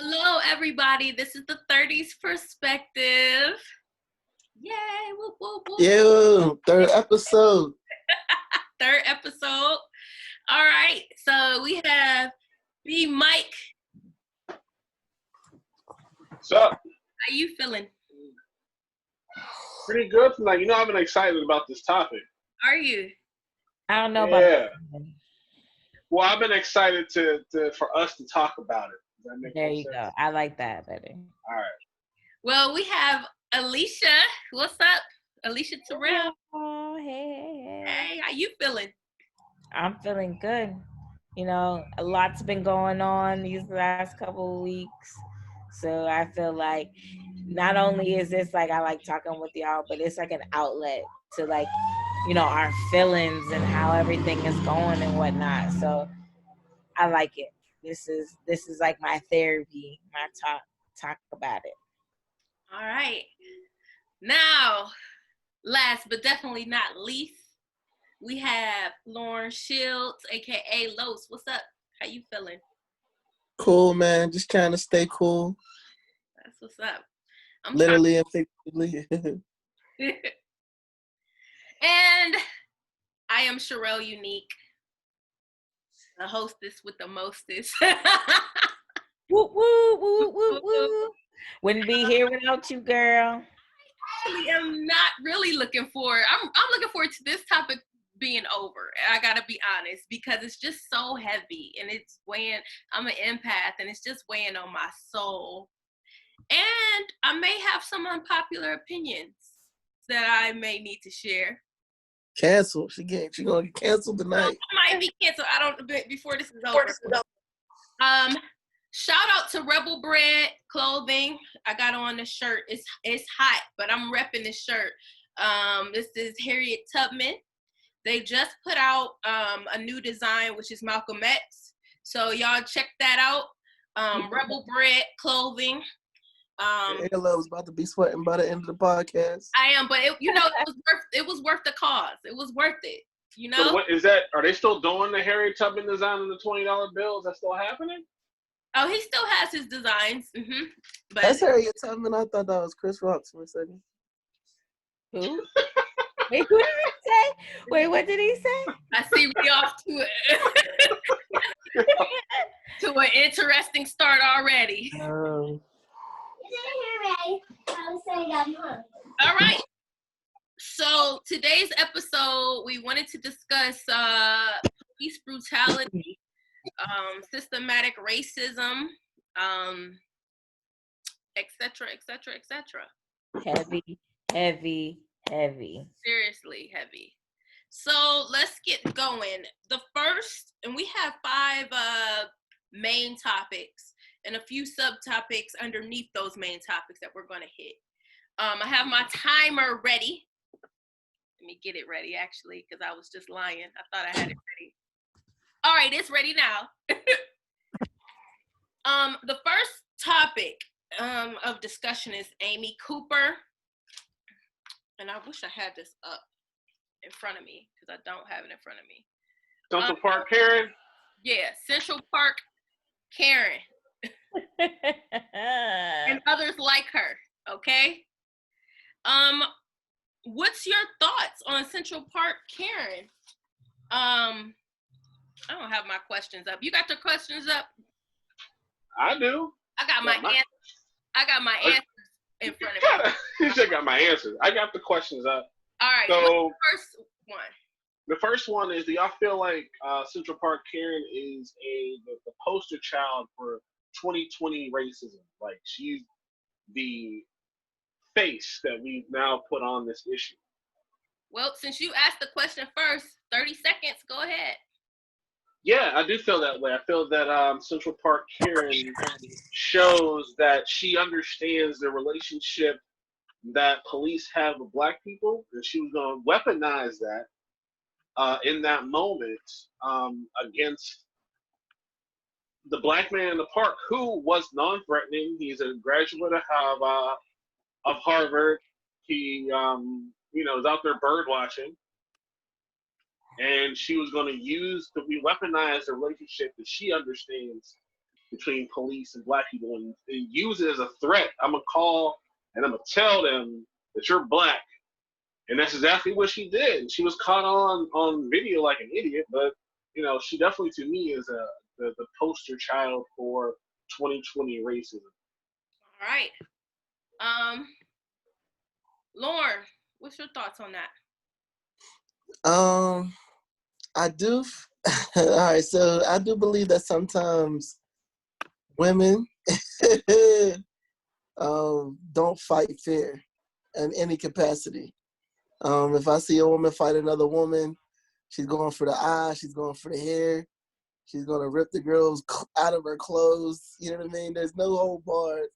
Hello, everybody. This is the 30's perspective. Yay! Whoop, whoop, whoop. Yo, third episode. Third episode. All right. So we have B Mike. What's up? How you feeling? Pretty good tonight. I've been excited about this topic. Are you? I don't know about that. Well, I've been excited for us to talk about it. Does that make There sense? you go. I like that better. All right. Well, we have Alicia. What's up? Alicia Terrell. Oh, hey. Hey, how you feeling? I'm feeling good. A lot's been going on these last couple of weeks. So I feel like not only is this like I like talking with y'all, but it's like an outlet to our feelings and how everything is going and whatnot. So I like it. This is like my therapy, my talk about it. All right. Now, last but definitely not least, we have Lauren Shields, aka Los. What's up? How you feeling? Cool, man. Just trying to stay cool. That's what's up. I'm literally and figuratively. And I am Sherelle Unique, the hostess with the mostest. Woo, woo, woo, woo, woo. Wouldn't be here without you, girl. Actually, I'm not really looking forward. I'm looking forward to this topic being over. I gotta be honest, because it's just so heavy and it's weighing. I'm an empath and it's just weighing on my soul. And I may have some unpopular opinions that I may need to share. Cancel. She gonna get canceled tonight. I might be canceled. I don't before this is over. Shout out to Rebel Bread Clothing. I got on the shirt. It's hot, but I'm repping this shirt. This is Harriet Tubman. They just put out a new design, which is Malcolm X. So y'all check that out. Rebel Bread Clothing. Ayla was about to be sweating by the end of the podcast. I am, but it was worth the cause. It was worth it. So what is that? Are they still doing the Harriet Tubman design on the $20 bills? That's still happening? Oh, he still has his designs. Mm-hmm. But that's Harriet Tubman. I thought that was Chris Rock for a second. Who? Wait, who did he say? Wait, what did he say? I see we off to it. To an interesting start already. All right. So today's episode, we wanted to discuss police brutality, systematic racism, etc., etc., etc. Heavy. Seriously heavy. So let's get going. The first, and we have 5 main topics and a few subtopics underneath those main topics that we're going to hit. I have my timer ready. Let me get it ready, actually, because I was just lying. I thought I had it ready. All right, it's ready now. The first topic of discussion is Amy Cooper. And I wish I had this up in front of me, because I don't have it in front of me. Central Park Karen? Yeah, Central Park Karen. And others like her, okay? What's your thoughts on Central Park Karen? I don't have my questions up. You got your questions up? I do. I got my answers in front of me. You should got my answers. I got the questions up. All right. So what's the first one? The first one is, do y'all feel like Central Park Karen is the poster child for 2020 racism? Like, she's the face that we've now put on this issue. Well, since you asked the question first, 30 seconds, go ahead. Yeah, I do feel that way. I feel that Central Park Karen shows that she understands the relationship that police have with Black people, and she was going to weaponize that in that moment against the Black man in the park, who was non-threatening. He's a graduate of Harvard. He is out there bird watching. And she was going to weaponize the relationship that she understands between police and black people and use it as a threat. I'm gonna call and I'm gonna tell them that you're black, and that's exactly what she did. She was caught on video like an idiot, but you know, she definitely to me is the poster child for 2020 racism. All right. Lauren, what's your thoughts on that? I do. All right, so I do believe that sometimes women don't fight fair in any capacity. If I see a woman fight another woman, she's going for the eye, she's going for the hair, she's going to rip the girls out of her clothes. You know what I mean? There's no hold bars.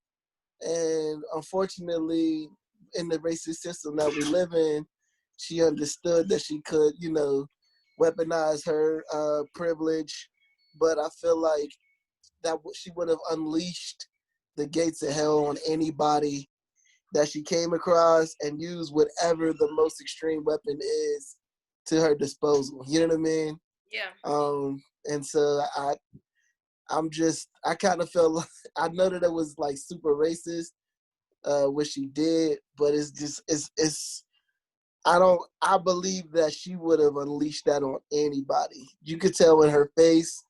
And unfortunately, in the racist system that we live in, she understood that she could, you know, weaponize her privilege. But I feel like that she would have unleashed the gates of hell on anybody that she came across and used whatever the most extreme weapon is to her disposal. You know what I mean? Yeah. And so I kind of felt like, I know that it was like super racist, what she did, but I believe that she would have unleashed that on anybody. You could tell in her face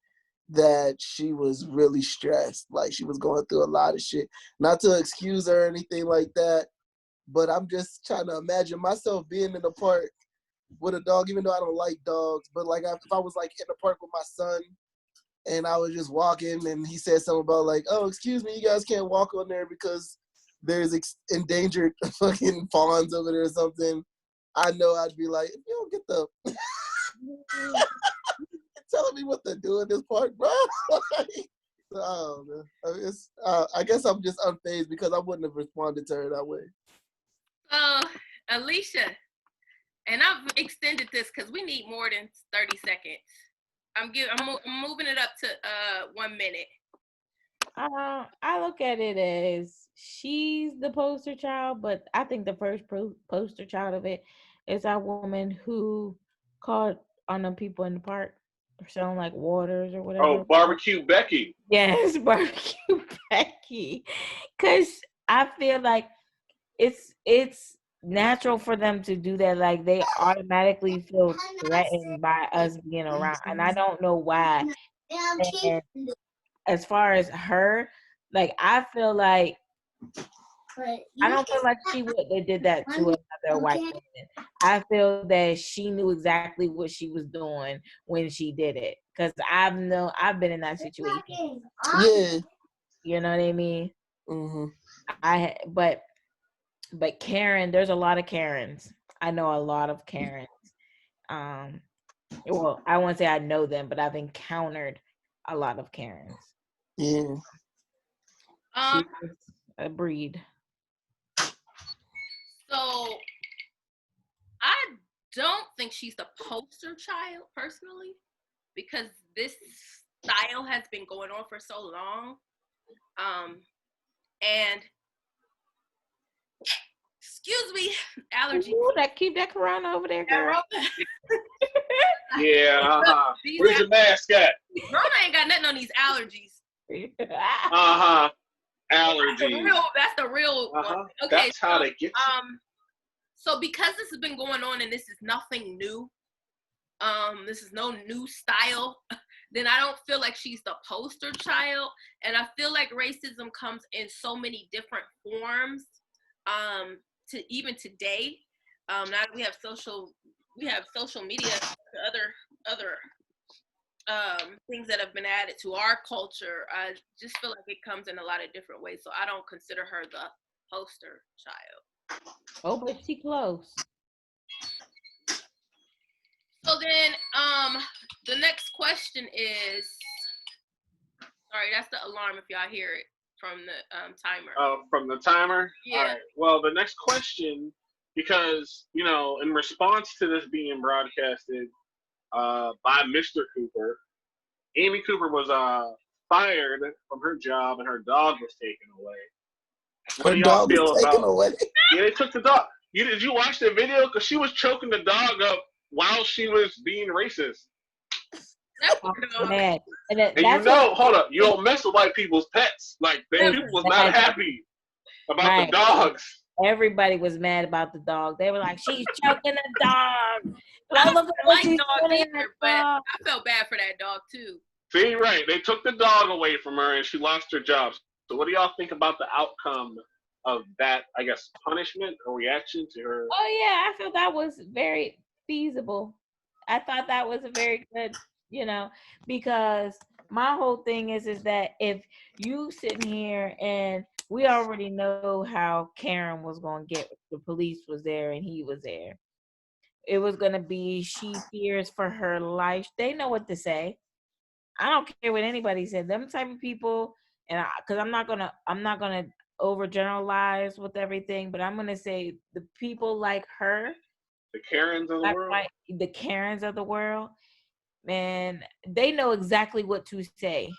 that she was really stressed, like she was going through a lot of shit. Not to excuse her or anything like that, but I'm just trying to imagine myself being in the park with a dog, even though I don't like dogs, but like if I was like in the park with my son and I was just walking and he said something about like, oh, excuse me, you guys can't walk on there because there's endangered fucking fawns over there or something, I know I'd be like, you don't get the telling me what to do in this park, bro. I guess I'm just unfazed because I wouldn't have responded to her that way. Alicia, and I've extended this because we need more than 30 seconds. I'm moving it up to 1 minute. I look at it as she's the poster child, but I think the first poster child of it is that woman who called on the people in the park for selling like waters or whatever. Oh, Barbecue Becky. Yes, Barbecue Becky. Because I feel like it's natural for them to do that. Like they automatically feel threatened by us being around, and I don't know why. And as far as her, like I feel like I don't feel like she would have did that to another white woman. I feel that she knew exactly what she was doing when she did it. Cause I've been in that situation. Yeah. You know what I mean? Mm-hmm. But Karen, there's a lot of Karens. I know a lot of Karens. Well, I won't say I know them, but I've encountered a lot of Karens. Yeah. She's a breed. So I don't think she's the poster child personally, because this style has been going on for so long. And excuse me, allergies. Ooh, keep that corona over there, girl. Yeah, Where's your mask at? Rona ain't got nothing on these allergies. Allergies. That's the real one. Okay, that's how they get you. So because this has been going on and this is nothing new, this is no new style, then I don't feel like she's the poster child. And I feel like racism comes in so many different forms, to even today. Now that we have social media, other things that have been added to our culture. I just feel like it comes in a lot of different ways. So I don't consider her the poster child. Oh, but she close. So then, the next question is, sorry, that's the alarm if y'all hear it from the timer. From the timer? Yeah. All right. Well, the next question, because, you know, in response to this being broadcasted by Mr. Cooper, Amy Cooper was fired from her job and her dog was taken away. Her dog was taken away? Yeah, they took the dog. Did you watch the video? Because she was choking the dog up while she was being racist. That I'm poor dog. mad. And And that's what, hold up, you don't mess with white people's pets. Like, people was not Exactly. happy about Right. the dogs. Everybody was mad about the dog. They were like, she's choking the dog. Like, I look don't at what like she's dogs doing. either, but I felt bad for that dog too. See, right. They took the dog away from her and she lost her job. So what do y'all think about the outcome of that, I guess, punishment or reaction to her? Oh, yeah. I feel that was very feasible. I thought that was a very good, because my whole thing is that if you sitting here and we already know how Karen was going to get, the police was there and he was there. It was going to be, she fears for her life. They know what to say. I don't care what anybody said. Them type of people, and because I'm not gonna overgeneralize with everything, but I'm gonna say the people like her, The Karens of the world? the Karens of the world, man, they know exactly what to say.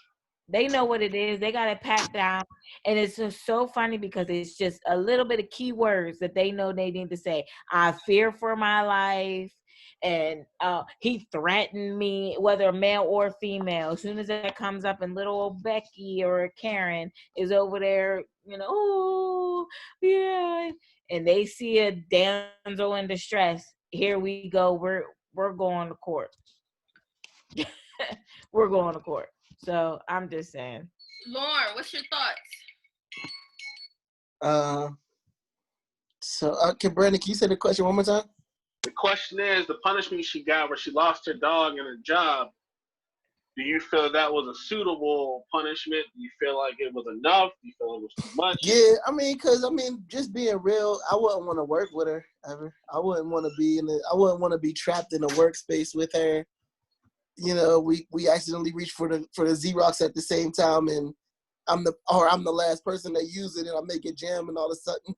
They know what it is. They got it packed down. And it's just so funny because it's just a little bit of keywords that they know they need to say. I fear for my life. And he threatened me, whether male or female. As soon as that comes up, and little old Becky or Karen is over there, oh, yeah. And they see a damsel in distress. Here we go. We're going to court. We're going to court. So I'm just saying. Lauren, what's your thoughts? Can Brandon, can you say the question one more time? The question is, the punishment she got where she lost her dog and her job, do you feel that was a suitable punishment? Do you feel like it was enough? Do you feel it was too much? Yeah, because just being real, I wouldn't want to work with her ever. I wouldn't want to be trapped in a workspace with her. We accidentally reached for the Xerox at the same time, and I'm the last person that use it, and I make it jam, and all of a sudden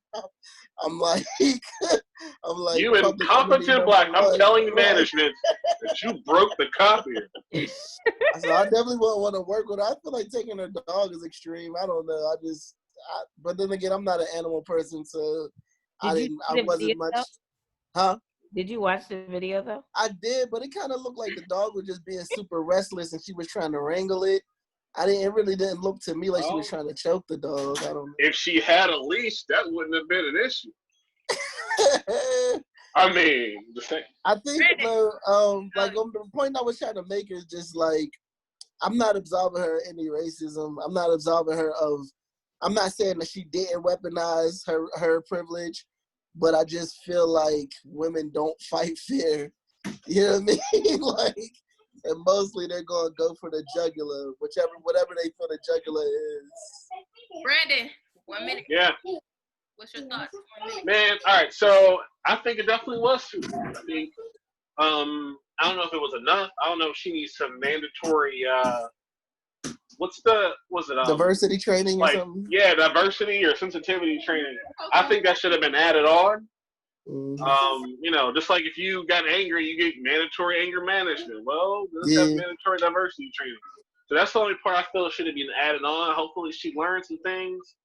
I'm like You incompetent black. I'm telling management that you broke the copier. So I definitely wouldn't want to work with her. I feel like taking her dog is extreme. I don't know. But then again, I'm not an animal person, so I wasn't much. Huh? Did you watch the video though? I did, but it kind of looked like the dog was just being super restless, and she was trying to wrangle it. It really didn't look to me like she was trying to choke the dog. I don't know. If she had a leash, that wouldn't have been an issue. I mean, I think the point I was trying to make is just like, I'm not absolving her of any racism. I'm not absolving her of. I'm not saying that she didn't weaponize her privilege, but I just feel like women don't fight fair. You know what I mean? Like, and mostly they're gonna go for the jugular, whatever they feel the jugular is. Brandon, 1 minute. Yeah. What's your thoughts? 1 minute. Man, all right. So I think it definitely was suitable. I think, I don't know if it was enough. I don't know if she needs some mandatory, diversity training or something? Yeah, diversity or sensitivity training. Okay. I think that should have been added on. Mm-hmm. Just like if you got angry, you get mandatory anger management. Well, let's have mandatory diversity training. So that's the only part I feel should have been added on. Hopefully she learned some things.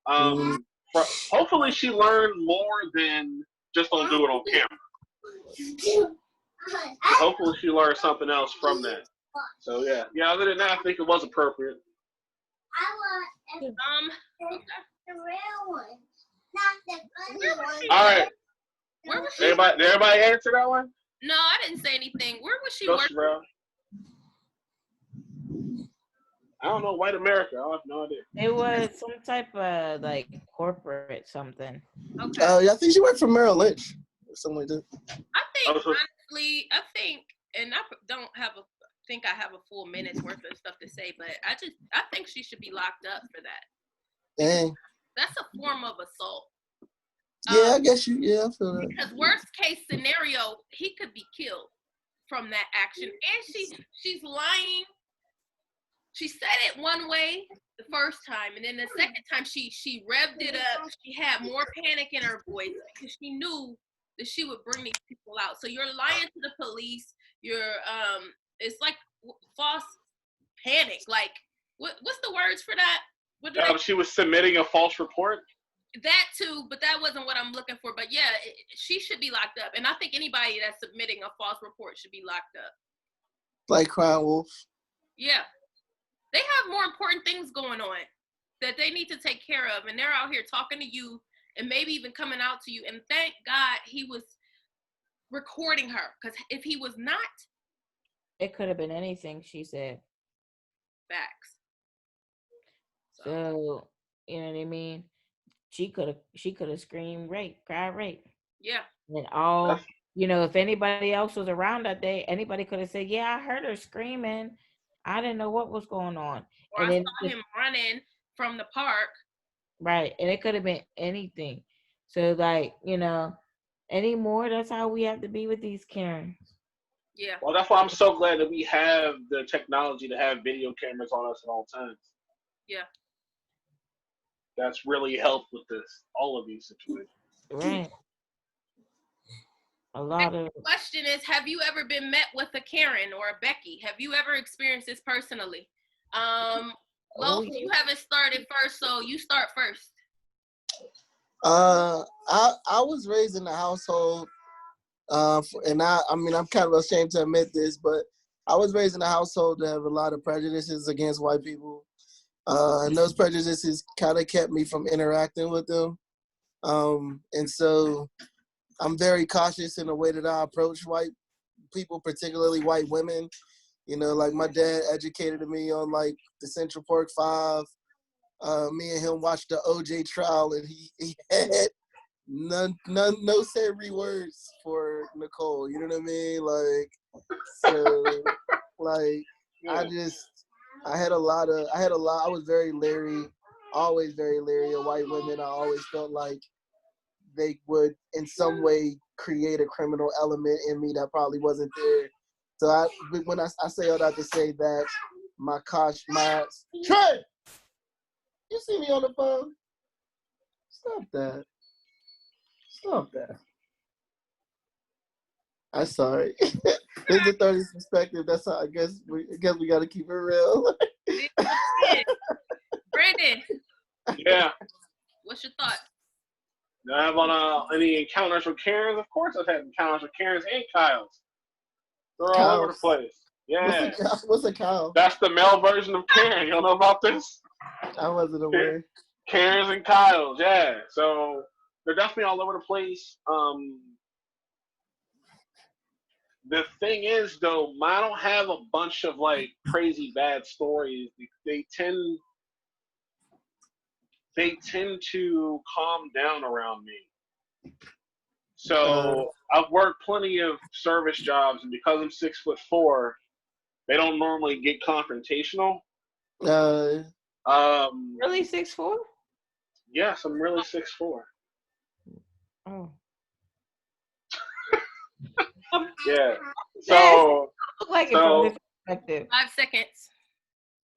Hopefully she learned more than just don't do it on camera. Hopefully she learned something else from that. So yeah. Other than that, I think it was appropriate. The real one, not the funny one. All right. Where was she? Everybody answer that one? No, I didn't say anything. Where was she working? I don't know. White America. I have no idea. It was some type of like corporate something. Okay. I think she worked for Merrill Lynch or something like that. I think honestly, and I don't have think I have a full minute's worth of stuff to say, but I think she should be locked up for that. Dang. That's a form of assault. Yeah, I guess I feel that. Because worst case scenario, he could be killed from that action. And she's lying. She said it one way the first time, and then the second time she revved it up. She had more panic in her voice because she knew that she would bring these people out. So you're lying to the police. It's like false panic. Like what's the words for that? She was submitting a false report. That too, but that wasn't what I'm looking for. But yeah, she should be locked up, and I think anybody that's submitting a false report should be locked up. Like Crying Wolf. Yeah. They have more important things going on that they need to take care of. And they're out here talking to you and maybe even coming out to you. And thank God he was recording her. Because if he was not, It could have been anything, she said. facts. So, you know what I mean? She could have screamed rape, cried rape. Yeah. And all, if anybody else was around that day, anybody could have said, yeah, I heard her screaming. I didn't know what was going on. Or And I then saw him running from the park. right. And it could have been anything. So like, anymore, that's how we have to be with these Karens. Yeah. Well, that's why I'm so glad that we have the technology to have video cameras on us at all times. Yeah. That's really helped with all of these situations. Right. A lot of. The question is, have you ever been met with a Karen or a Becky? Have you ever experienced this personally? Loki, you haven't started first, so you start first. I was raised in a household, and I'm kind of ashamed to admit this, but I was raised in a household that have a lot of prejudices against white people, and those prejudices kind of kept me from interacting with them, and so I'm very cautious in the way that I approach white people, particularly white women. Like my dad educated me on like the Central Park Five. Me and him watched the OJ trial, and he had no savory words for Nicole. You know what I mean? Like, so, like, yeah. I was very leery, always very leery of white women. I always felt like they would in some way create a criminal element in me that probably wasn't there. So when I say all that to say that Trey, you see me on the phone? Stop that. I'm sorry. This is the 30's perspective. That's how I guess we got to keep it real. Brandon. Yeah. What's your thought? I have on any encounters with Karens? Of course I've had encounters with Karens and Kyles. They're all over the place. Yeah. What's a Kyle? That's the male version of Karen. You don't know about this? I wasn't aware. Karens and Kyles, yeah. So they're definitely all over the place. The thing is, though, I don't have a bunch of like crazy bad stories. They tend to calm down around me. So I've worked plenty of service jobs, and because I'm 6'4", they don't normally get confrontational. Really 6'4"? Yes, I'm really 6'4". Oh. Yeah. So. Look like it from this perspective. 5 seconds.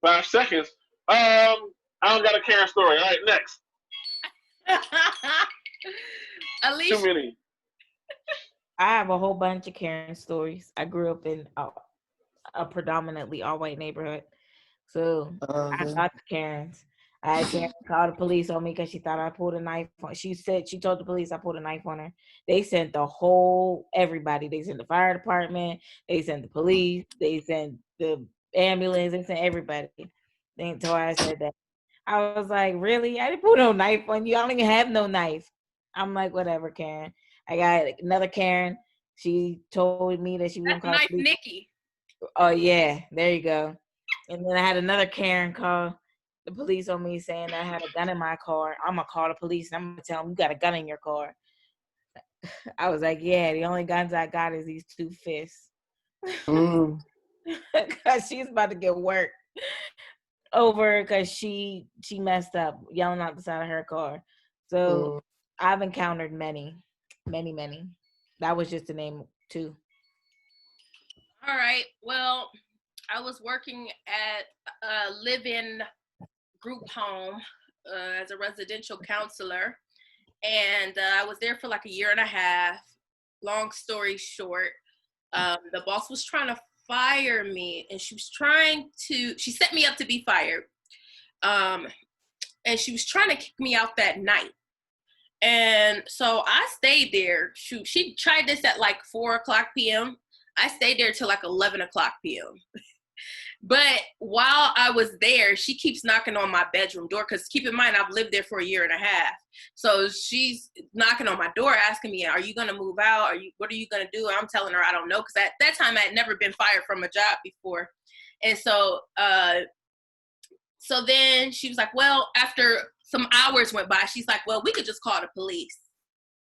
5 seconds. I don't got a Karen story. All right, next. Alicia. Too many. I have a whole bunch of Karen stories. I grew up in a predominantly all-white neighborhood. So I got the Karens. I had Karen call the police on me because she thought I pulled a knife on. She told the police I pulled a knife on her. They sent everybody. They sent the fire department. They sent the police. They sent the ambulance. They sent everybody. They told her I said that. I was like, really? I didn't pull no knife on you. I don't even have no knife. I'm like, whatever, Karen. I got another Karen. She told me that she wouldn't call knife Nikki. Oh, yeah. There you go. And then I had another Karen call the police on me saying that I had a gun in my car. I'm going to call the police and I'm going to tell them you got a gun in your car. I was like, yeah, the only guns I got is these 2 fists. Because she's about to get worked over because she messed up yelling out the side of her car. So I've encountered many. That was just to name 2. All right. Well, I was working at a live-in group home as a residential counselor, and I was there for like a year and a half. Long story short, the boss was trying to fire me, and she set me up to be fired, and she was trying to kick me out that night. And so I stayed there. She tried this at like 4:00 p.m. I stayed there till like 11 o'clock p.m. But while I was there, she keeps knocking on my bedroom door. Because keep in mind, I've lived there for a year and a half. So she's knocking on my door, asking me, "Are you gonna move out? What are you gonna do?" And I'm telling her I don't know, because at that time I had never been fired from a job before. And so, so then she was like, "Well," after some hours went by, she's like, "Well, we could just call the police."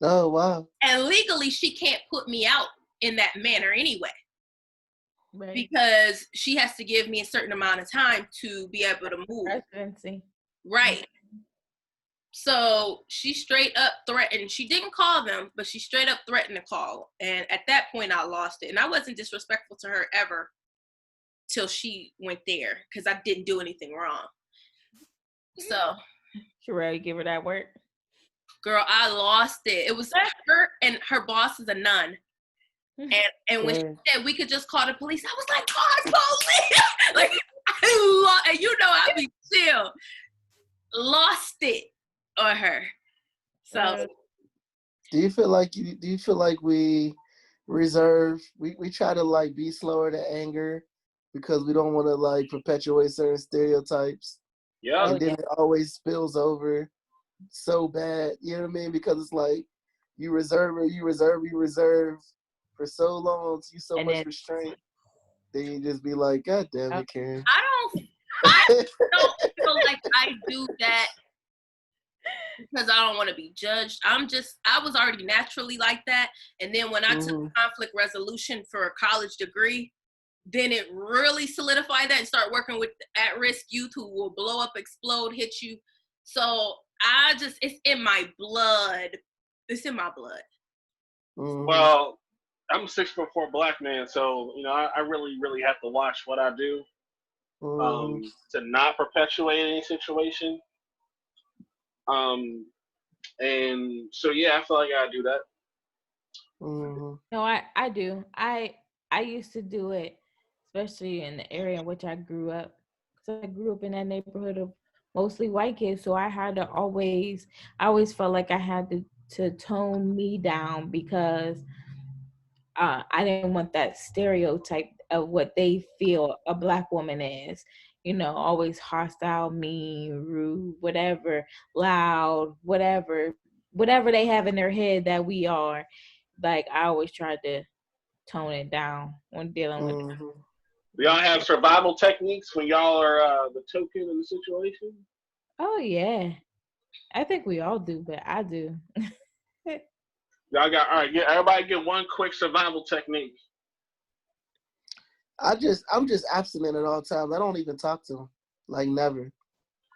Oh, wow. And legally, she can't put me out in that manner anyway. Right. Because she has to give me a certain amount of time to be able to move. Residency. Right. So she straight up threatened. She didn't call them, but she straight up threatened to call. And at that point, I lost it. And I wasn't disrespectful to her ever till she went there, because I didn't do anything wrong. So, Sherelle, you give her that work? girl, I lost it. It was her, and her boss is a nun. And when she said we could just call the police, I was like, call the police. Like, and you know, I be chill. Lost it on her. So do you feel like we reserve, we try to like be slower to anger because we don't want to like perpetuate certain stereotypes? Yeah. And then it always spills over so bad, you know what I mean? Because it's like you reserve for so long, you so much restraint, then you just be like, God damn it, Karen. I don't feel like I do that because I don't want to be judged. I was already naturally like that. And then when I took conflict resolution for a college degree, then it really solidified that and start working with at-risk youth who will blow up, explode, hit you. So it's in my blood. It's in my blood. Well, I'm a 6'4" black man, so I really, really have to watch what I do to not perpetuate any situation. And so yeah, I feel like I do that. No, I do. I used to do it, especially in the area in which I grew up. So I grew up in that neighborhood of mostly white kids, so I always felt like I had to tone me down because I didn't want that stereotype of what they feel a black woman is. Always hostile, mean, rude, whatever, loud, whatever they have in their head that we are. Like, I always tried to tone it down when dealing with it. Do y'all have survival techniques when y'all are the token in the situation? Oh, yeah. I think we all do, but I do. Y'all got, all right, everybody get one quick survival technique. I'm just abstinent at all times. I don't even talk to them. Like, never.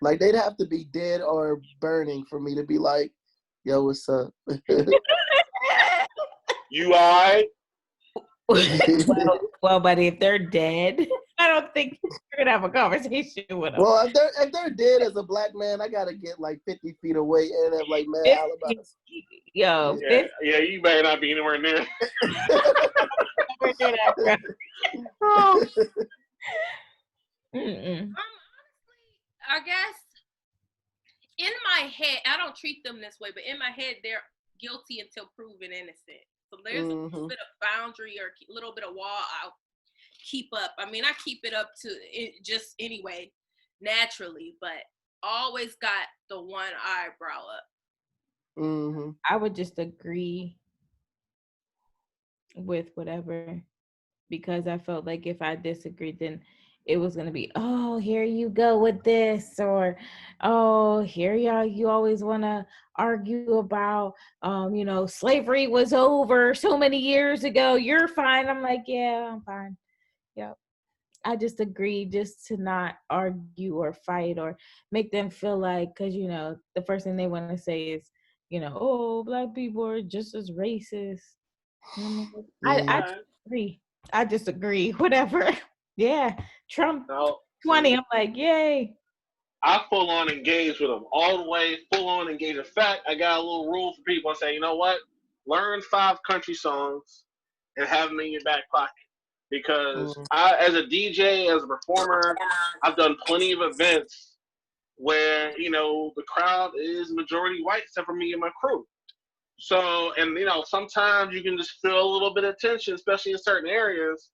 Like, they'd have to be dead or burning for me to be like, yo, what's up? You all right? Well, buddy, if they're dead, I don't think you're gonna have a conversation with them. Well, if they're dead as a black man, I gotta get like 50 feet away and have like mad alibis. Yo, yeah, you better not be anywhere near. Honestly, I guess in my head, I don't treat them this way, but in my head, they're guilty until proven innocent. So there's a little bit of boundary or a little bit of wall I'll keep up. I mean, I keep it up to it just anyway, naturally, but always got the one eyebrow up. I would just agree with whatever, because I felt like if I disagreed, then it was going to be, oh, here you go with this, or, oh, here you always want to argue about, slavery was over so many years ago. You're fine. I'm like, yeah, I'm fine. Yep. I just agree just to not argue or fight or make them feel like, because, the first thing they want to say is, oh, black people are just as racist. I agree. I disagree. Whatever. Yeah. Trump 20. I'm like, yay. I full on engage with them all the way, full on engage. In fact, I got a little rule for people. I say, you know what? Learn 5 country songs and have them in your back pocket. Because I, as a DJ, as a performer, I've done plenty of events where, the crowd is majority white except for me and my crew. So, and sometimes you can just feel a little bit of tension, especially in certain areas.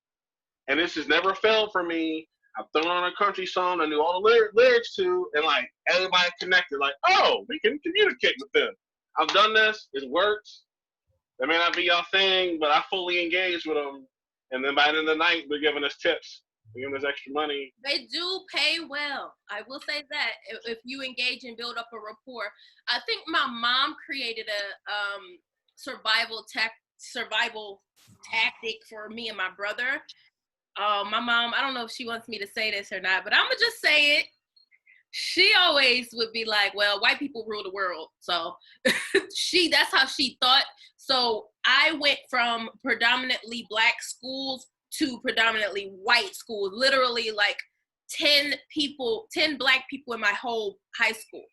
And this has never failed for me. I've thrown on a country song I knew all the lyrics to, and like everybody connected. Like, oh, we can communicate with them. I've done this. It works. That may not be your thing, but I fully engage with them. And then by the end of the night, they're giving us tips. They're giving us extra money. They do pay well. I will say that if you engage and build up a rapport. I think my mom created a survival tactic for me and my brother. My mom, I don't know if she wants me to say this or not, but I'm gonna just say it. She always would be like, well, white people rule the world. So that's how she thought. So I went from predominantly black schools to predominantly white schools, literally like 10 black people in my whole high school,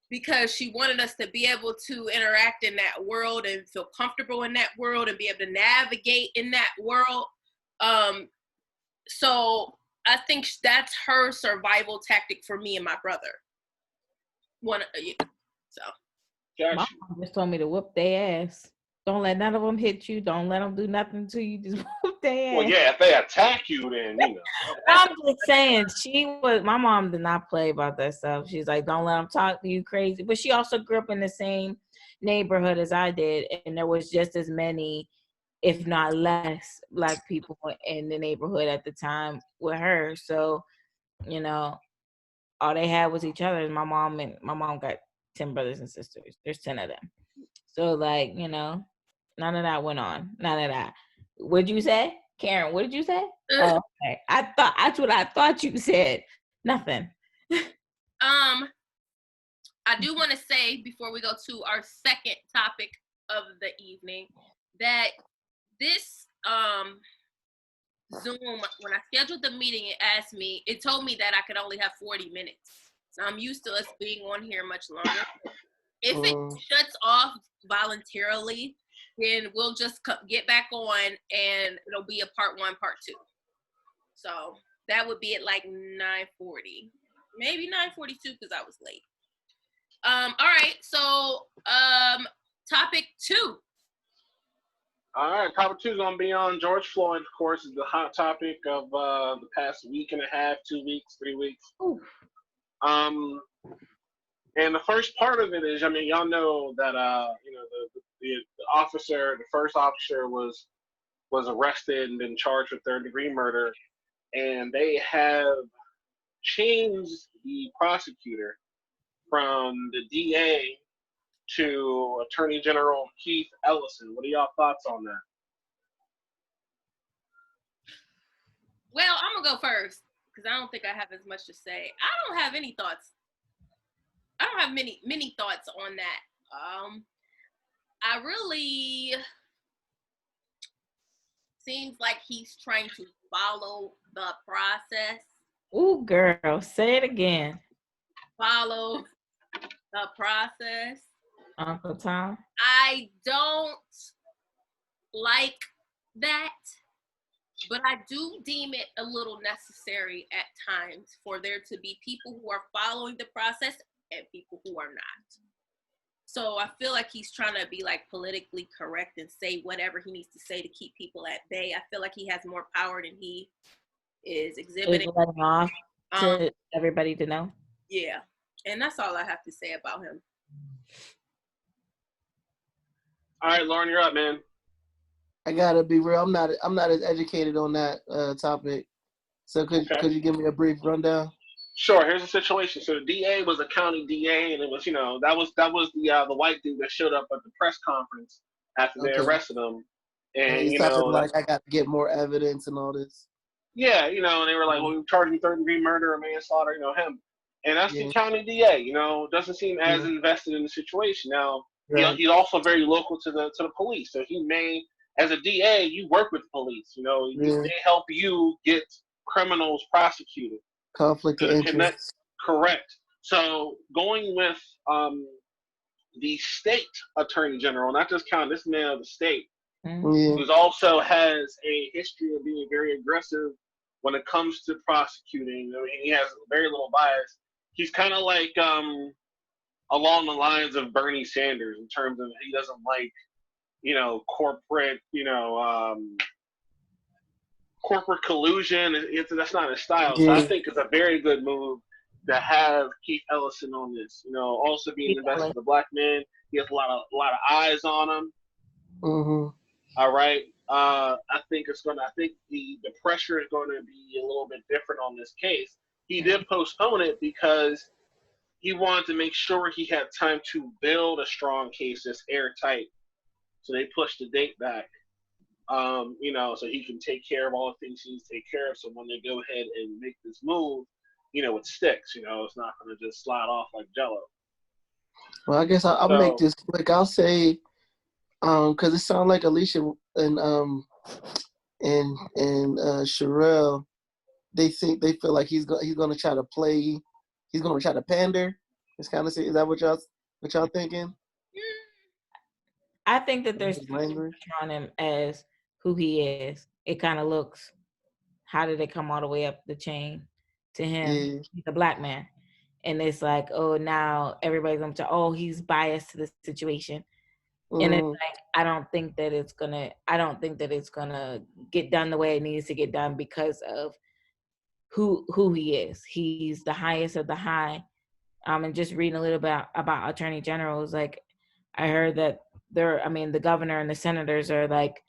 because she wanted us to be able to interact in that world and feel comfortable in that world and be able to navigate in that world. So I think that's her survival tactic for me and my brother. My mom just told me to whoop their ass. Don't let none of them hit you. Don't let them do nothing to you. Just whoop their ass. Well, yeah, if they attack you, then I'm just saying, my mom did not play about that stuff. She's like, don't let them talk to you crazy. But she also grew up in the same neighborhood as I did, and there was just as many, if not less, black people in the neighborhood at the time with her. So, all they had was each other. My mom got 10 brothers and sisters. There's 10 of them. So, like, none of that went on. None of that. What'd you say? Karen, what did you say? Oh, okay. That's what I thought you said. Nothing. I do want to say before we go to our second topic of the evening that this Zoom, when I scheduled the meeting, it told me that I could only have 40 minutes. So I'm used to us being on here much longer. If it shuts off voluntarily, then we'll just get back on and it'll be a part 1, part 2. So that would be at like 9:40, maybe 9:42 because I was late. All right, so topic 2. All right, topic 2 is going to be on George Floyd, of course, is the hot topic of the past week and a half, 2 weeks, 3 weeks. Ooh. And the first part of it is, y'all know that the first officer was arrested and then charged with third-degree murder, and they have changed the prosecutor from the DA to Attorney General Keith Ellison. What are y'all thoughts on that? Well, I'm gonna go first because I don't think I have as much to say. I don't have any thoughts. I don't have many thoughts on that. I really seems like he's trying to follow the process. Ooh, girl, say it again. Follow the process. Uncle Tom. I don't like that, but I do deem it a little necessary at times for there to be people who are following the process and people who are not. So I feel like he's trying to be like politically correct and say whatever he needs to say to keep people at bay. I feel like he has more power than he is exhibiting. Is letting off to everybody to know. Yeah, and that's all I have to say about him. All right, Lauren, you're up, man. I gotta be real. I'm not as educated on that topic. So could you give me a brief rundown? Sure. Here's the situation. So the DA was a county DA, and it was that was the white dude that showed up at the press conference after they arrested him, and he's talking like I got to get more evidence and all this. Yeah, and they were like, well, we charged him third-degree murder or manslaughter, him, and that's the county DA. Doesn't seem as invested in the situation. Now he's also very local to the police, so he may. As a DA, you work with the police. They help you get criminals prosecuted. Conflict of interest. Correct. So going with the state attorney general, not just county, this man of the state, who also has a history of being very aggressive when it comes to prosecuting. He has very little bias. He's kind of like a along the lines of Bernie Sanders in terms of he doesn't like, corporate, corporate collusion. That's not his style. So I Yeah. think it's a very good move to have Keith Ellison on this. Also being invested in the black man, he has a lot of eyes on him. Mm-hmm. All right. I think the pressure is going to be a little bit different on this case. He did postpone it because he wanted to make sure he had time to build a strong case that's airtight. So they pushed the date back. So he can take care of all the things he needs to take care of. So when they go ahead and make this move, it sticks. It's not going to just slide off like Jello. Well, I guess I'll make this quick. I'll say, because it sounds like Alicia and Sherelle, they feel like he's going to try to play, he's going to try to pander. It's kind of, is that what y'all thinking? I think that there's on him as who he is. It kind of looks, how did it come all the way up the chain to him? Yeah. He's a black man. And it's like, oh, now everybody's going to, oh, he's biased to the situation. And it's like, I don't think that it's gonna get done the way it needs to get done because of who he is. He's the highest of the high. And just reading a little bit about attorney generals, like I heard that the governor and the senators are like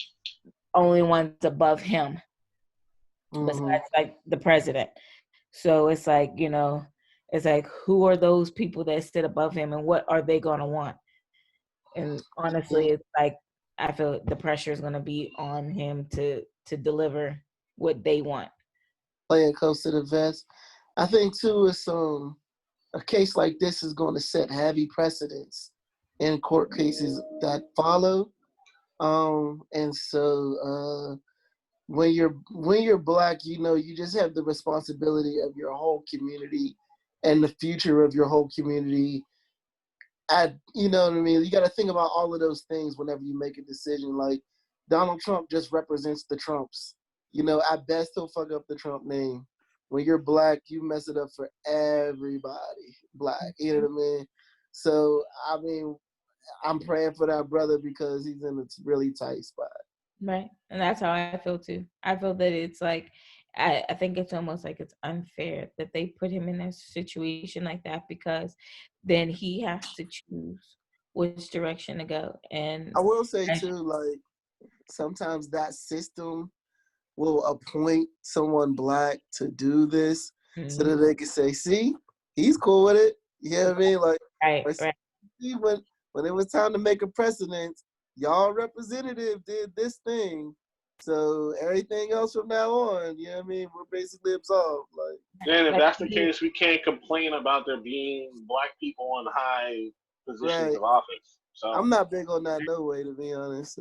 only ones above him, besides like the president. So it's like, it's like, who are those people that sit above him and what are they gonna want? And honestly, it's like, I feel the pressure is going to be on him to deliver what they want. Playing close to the vest. I think too, it's a case like this is going to set heavy precedents in court cases that follow. And so when you're black, you just have the responsibility of your whole community and the future of your whole community. You know what I mean? You got to think about all of those things whenever you make a decision. Like, Donald Trump just represents the Trumps. At best, he'll fuck up the Trump name. When you're black, you mess it up for everybody black. You know what I mean? So, I'm praying for that brother because he's in a really tight spot. Right. And that's how I feel too. I feel that it's like, I think it's almost like it's unfair that they put him in a situation like that, because then he has to choose which direction to go. And I will say too, like, sometimes that system will appoint someone black to do this so that they can say, see, he's cool with it. You know what I mean? Like, right. See, when it was time to make a precedent, y'all representative did this thing. So everything else from now on, you know what I mean? We're basically absolved. And if that's the case, we can't complain about there being black people in high positions of office. So I'm not big on that no way, to be honest.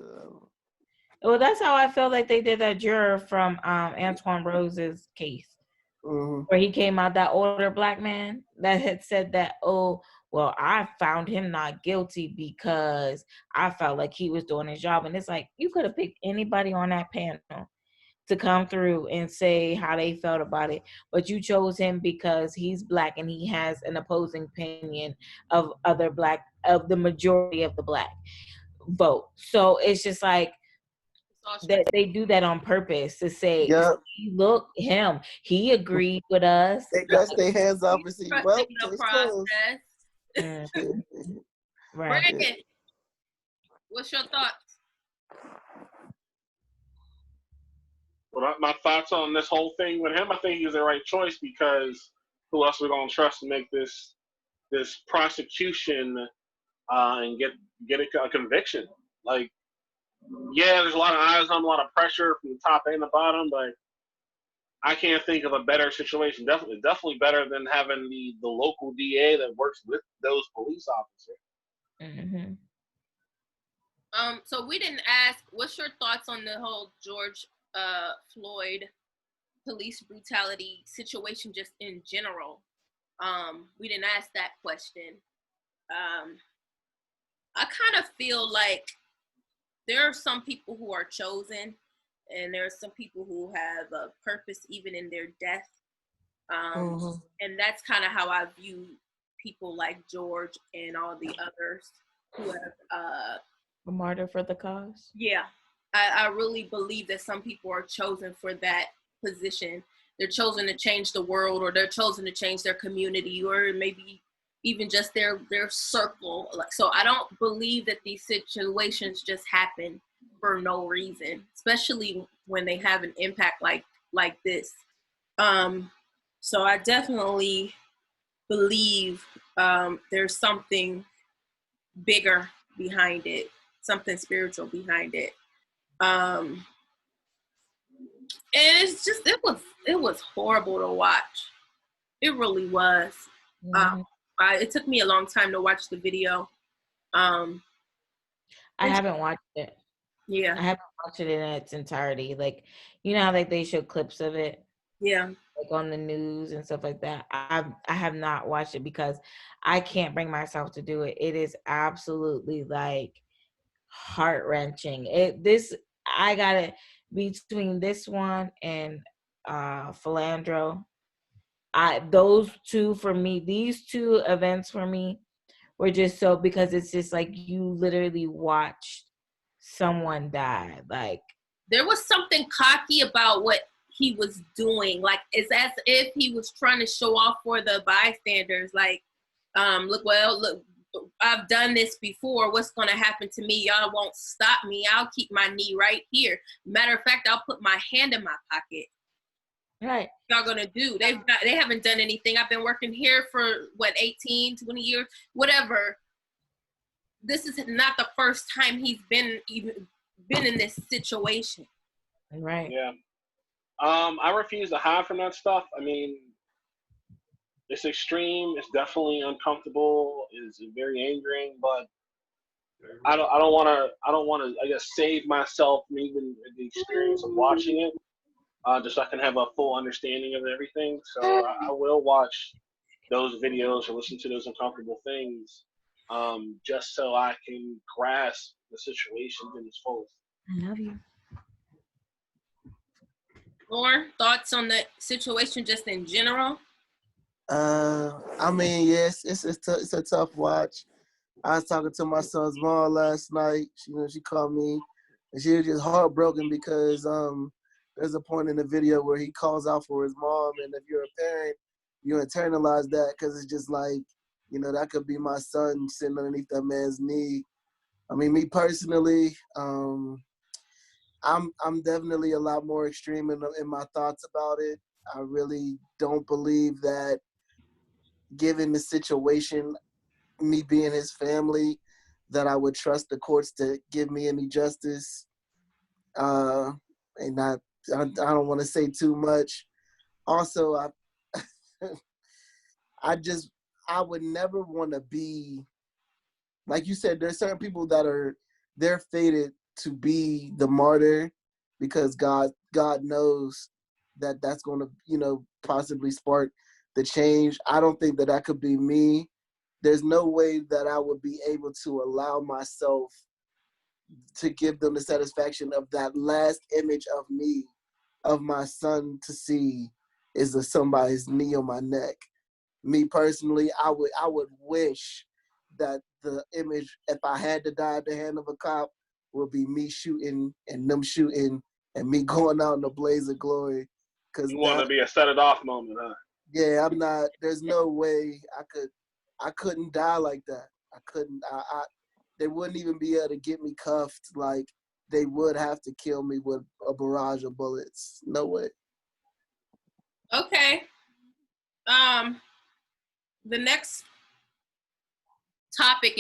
Well, that's how I felt like they did that juror from Antoine Rose's case, where he came out, that older black man that had said that, oh, well, I found him not guilty because I felt like he was doing his job. And it's like, you could have picked anybody on that panel to come through and say how they felt about it, but you chose him because he's black and he has an opposing opinion of the majority of the black vote. So it's just like, that they do that on purpose to say, look, he agreed with us. They dust their hands off and see, well, case closed. Right. Brandon, what's your thoughts? Well, my thoughts on this whole thing with him, I think he's the right choice, because who else are we going to trust to make this prosecution and get a conviction? Like, yeah, there's a lot of eyes on him, a lot of pressure from the top and the bottom, but I can't think of a better situation. Definitely better than having the local DA that works with those police officers. So we didn't ask, what's your thoughts on the whole George Floyd police brutality situation just in general? We didn't ask that question. I kind of feel like there are some people who are chosen, and there are some people who have a purpose even in their death. And that's kind of how I view people like George and all the others who have A martyr for the cause. yeah, I really believe that some people are chosen for that position. They're chosen to change the world, or they're chosen to change their community, or maybe even just their circle. So I don't believe that these situations just happen for no reason, especially when they have an impact like this. So I definitely believe there's something bigger behind it, something spiritual behind it. And it's just it was horrible to watch. It really was. Mm-hmm. It took me a long time to watch the video. I haven't watched it. Yeah. I haven't watched it in its entirety. Like, you know how like they show clips of it? Yeah. Like on the news and stuff like that. I have not watched it because I can't bring myself to do it. It is absolutely like heart-wrenching. I got it between this one and Philandro. Those two for me, these two events for me were just so, because it's just like you literally watched someone die. Like, there was something cocky about what he was doing. Like, it's as if he was trying to show off for the bystanders. Like, look, I've done this before. What's going to happen to me? Y'all won't stop me. I'll keep my knee right here. Matter of fact, I'll put my hand in my pocket. right. Y'all gonna do? They haven't done anything. I've been working here for 18, 20 years, whatever. This is not the first time he's been in this situation. Right. Yeah. I refuse to hide from that stuff. I mean, it's extreme. It's definitely uncomfortable. It's very angering, but I don't want to. I guess save myself from even the experience of watching it, just so I can have a full understanding of everything. So I will watch those videos or listen to those uncomfortable things, just so I can grasp the situation in its fullest. I love you. More thoughts on the situation just in general? I mean, yes, it's a tough watch. I was talking to my son's mom last night. She called me, and she was just heartbroken because there's a point in the video where he calls out for his mom, and if you're a parent, you internalize that because it's just like, that could be my son sitting underneath that man's knee. I mean, me personally, I'm definitely a lot more extreme in my thoughts about it. I really don't believe that, given the situation, me being his family, that I would trust the courts to give me any justice. And I don't want to say too much. Also, I would never want to be, like you said, there's certain people that they're fated to be the martyr because God knows that that's going to, possibly spark the change. I don't think that could be me. There's no way that I would be able to allow myself to give them the satisfaction of that last image of me, of my son to see, is somebody's knee on my neck. Me personally, I would wish that the image, if I had to die at the hand of a cop, would be me shooting and them shooting and me going out in a blaze of glory. Cause You want to be a set it off moment, huh? Yeah, I'm not. There's no way I couldn't die like that. I couldn't. They wouldn't even be able to get me cuffed. Like, they would have to kill me with a barrage of bullets. No way. Okay. The next subtopic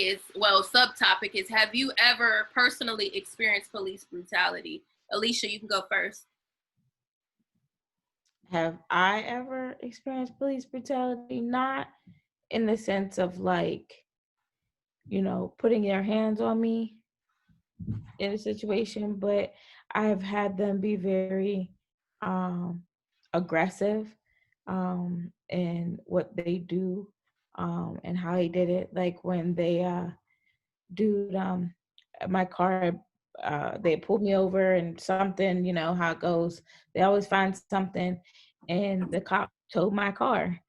is, have you ever personally experienced police brutality? Alicia, you can go first. Have I ever experienced police brutality? Not in the sense of like, putting their hands on me in a situation, but I've had them be very aggressive in what they do and how he did it. Like when they do my car, they pulled me over and something, how it goes. They always find something, and the cop towed my car.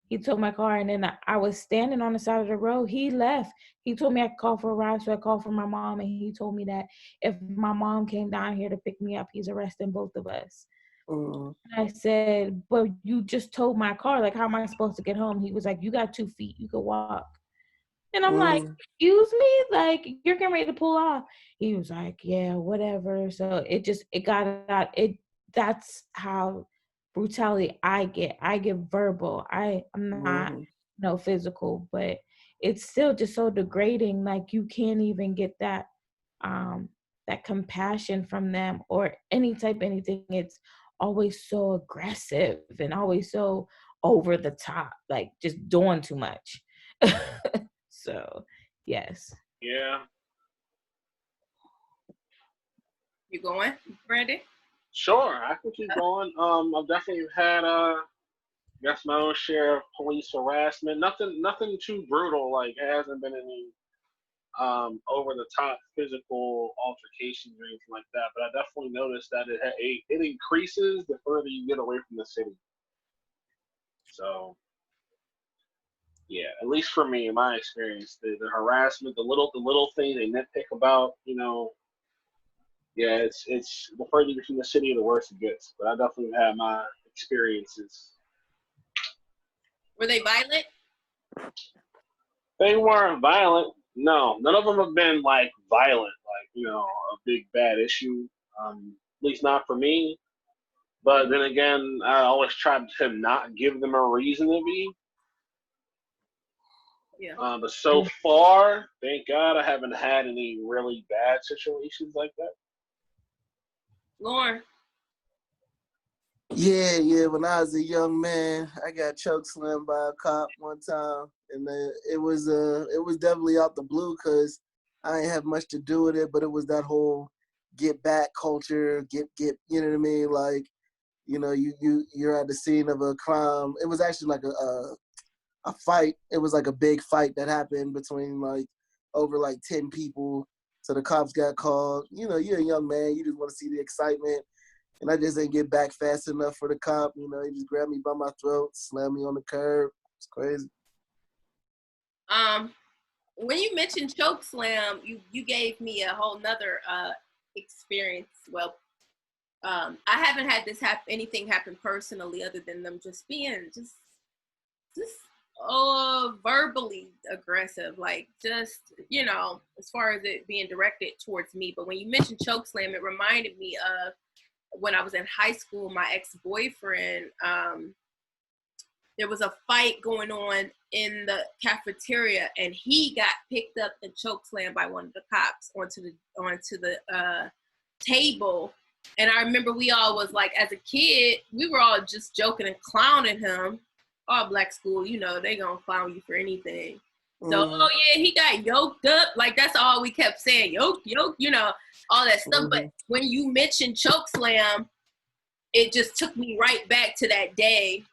He took my car, and then I was standing on the side of the road. He left. He told me I could call for a ride, so I called for my mom, and he told me that if my mom came down here to pick me up, he's arresting both of us. I said, but you just towed my car. Like, how am I supposed to get home? He was like, you got 2 feet. You could walk. And I'm like, excuse me? Like, you're getting ready to pull off. He was like, yeah, whatever. So it got out. That's how brutality I get. I get verbal. I'm not no physical, but it's still just so degrading. Like, you can't even get that that compassion from them or any type anything. It's always so aggressive and always so over the top, like just doing too much. So, yes. Yeah. You going, Brandon? Sure, I can keep going. I've definitely had guess my own share of police harassment. Nothing too brutal. Like, it hasn't been any over the top physical altercations or anything like that. But I definitely noticed that it increases the further you get away from the city. So, yeah, at least for me, in my experience, the harassment, the little things they nitpick about, yeah, it's the further you're from the city, the worse it gets. But I definitely had my experiences. Were they violent? They weren't violent. No, none of them have been like violent, like a big bad issue. At least not for me. But then again, I always tried to not give them a reason to be. Yeah. But so far, thank God, I haven't had any really bad situations like that. Lauren. Yeah. When I was a young man, I got choke slammed by a cop one time, and it was definitely out the blue because I didn't have much to do with it. But it was that whole get back culture, get you know what I mean? Like, you're at the scene of a crime. It was actually like a fight. It was like a big fight that happened between over 10 people. So the cops got called. You're a young man. You just want to see the excitement. And I just didn't get back fast enough for the cop. He just grabbed me by my throat, slammed me on the curb. It's crazy. When you mentioned choke slam, you gave me a whole nother experience. Well, I haven't had anything happen personally other than them just being just verbally aggressive, like just as far as it being directed towards me. But when you mentioned choke slam, it reminded me of when I was in high school. My ex-boyfriend, there was a fight going on in the cafeteria, and he got picked up and choke slammed by one of the cops onto the table. And I remember we all was like, as a kid, we were all just joking and clowning him. All black school, they gonna clown you for anything. So, oh yeah, he got yoked up. Like, that's all we kept saying, yoke, all that stuff. But when you mentioned choke slam, it just took me right back to that day.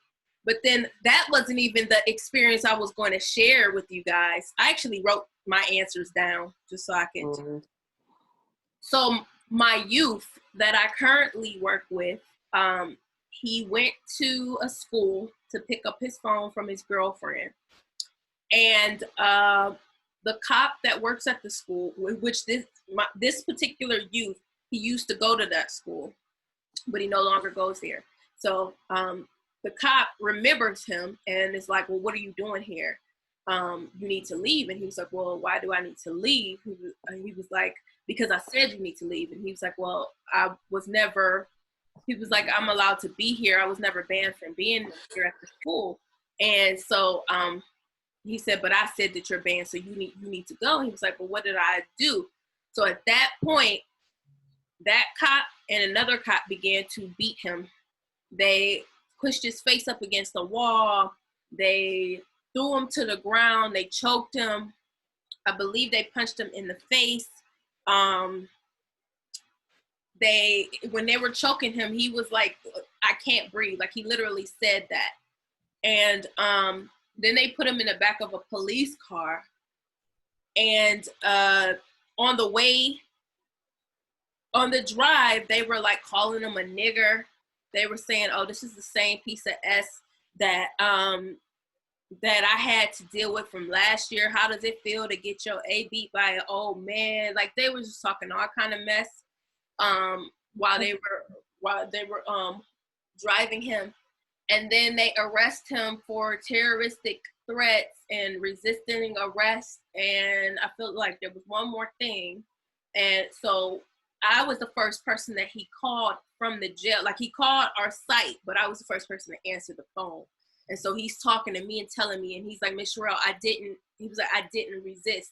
But then that wasn't even the experience I was going to share with you guys. I actually wrote my answers down just so I can. So my youth that I currently work with, he went to a school to pick up his phone from his girlfriend. And the cop that works at the school, which this particular youth, he used to go to that school, but he no longer goes there. So the cop remembers him and is like, well, what are you doing here? You need to leave. And he was like, well, why do I need to leave? He was like, because I said you need to leave. And he was like, well, he was like, I'm allowed to be here. I was never banned from being here at the school. And so he said, but I said that you're banned, so you need to go. He was like, well, what did I do? So at that point, that cop and another cop began to beat him. They pushed his face up against the wall. They threw him to the ground. They choked him. I believe they punched him in the face. When they were choking him, he was like, I can't breathe. Like, he literally said that. And then they put him in the back of a police car. And on the drive, they were like calling him a nigger. They were saying, oh, this is the same piece of S that that I had to deal with from last year. How does it feel to get your A beat by an old man? Like, they were just talking all kind of mess while they were driving him, and then they arrest him for terroristic threats and resisting arrest. And I feel like there was one more thing, and so I was the first person that he called from the jail. Like, he called our site, but I was the first person to answer the phone. And so he's talking to me and telling me, and he's like, Miss Sherelle, I didn't resist.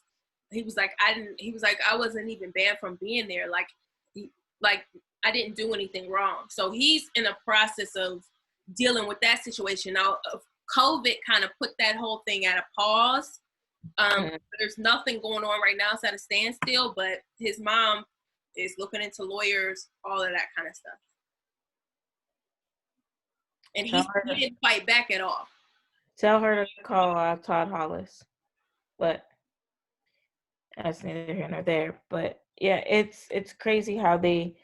He was like, I wasn't even banned from being there. Like, I didn't do anything wrong. So he's in a process of dealing with that situation. Now, COVID kind of put that whole thing at a pause. There's nothing going on right now. It's at a standstill, but his mom is looking into lawyers, all of that kind of stuff. And he didn't fight back at all. Tell her to call Todd Hollis. But that's neither here nor there. But yeah, it's crazy how they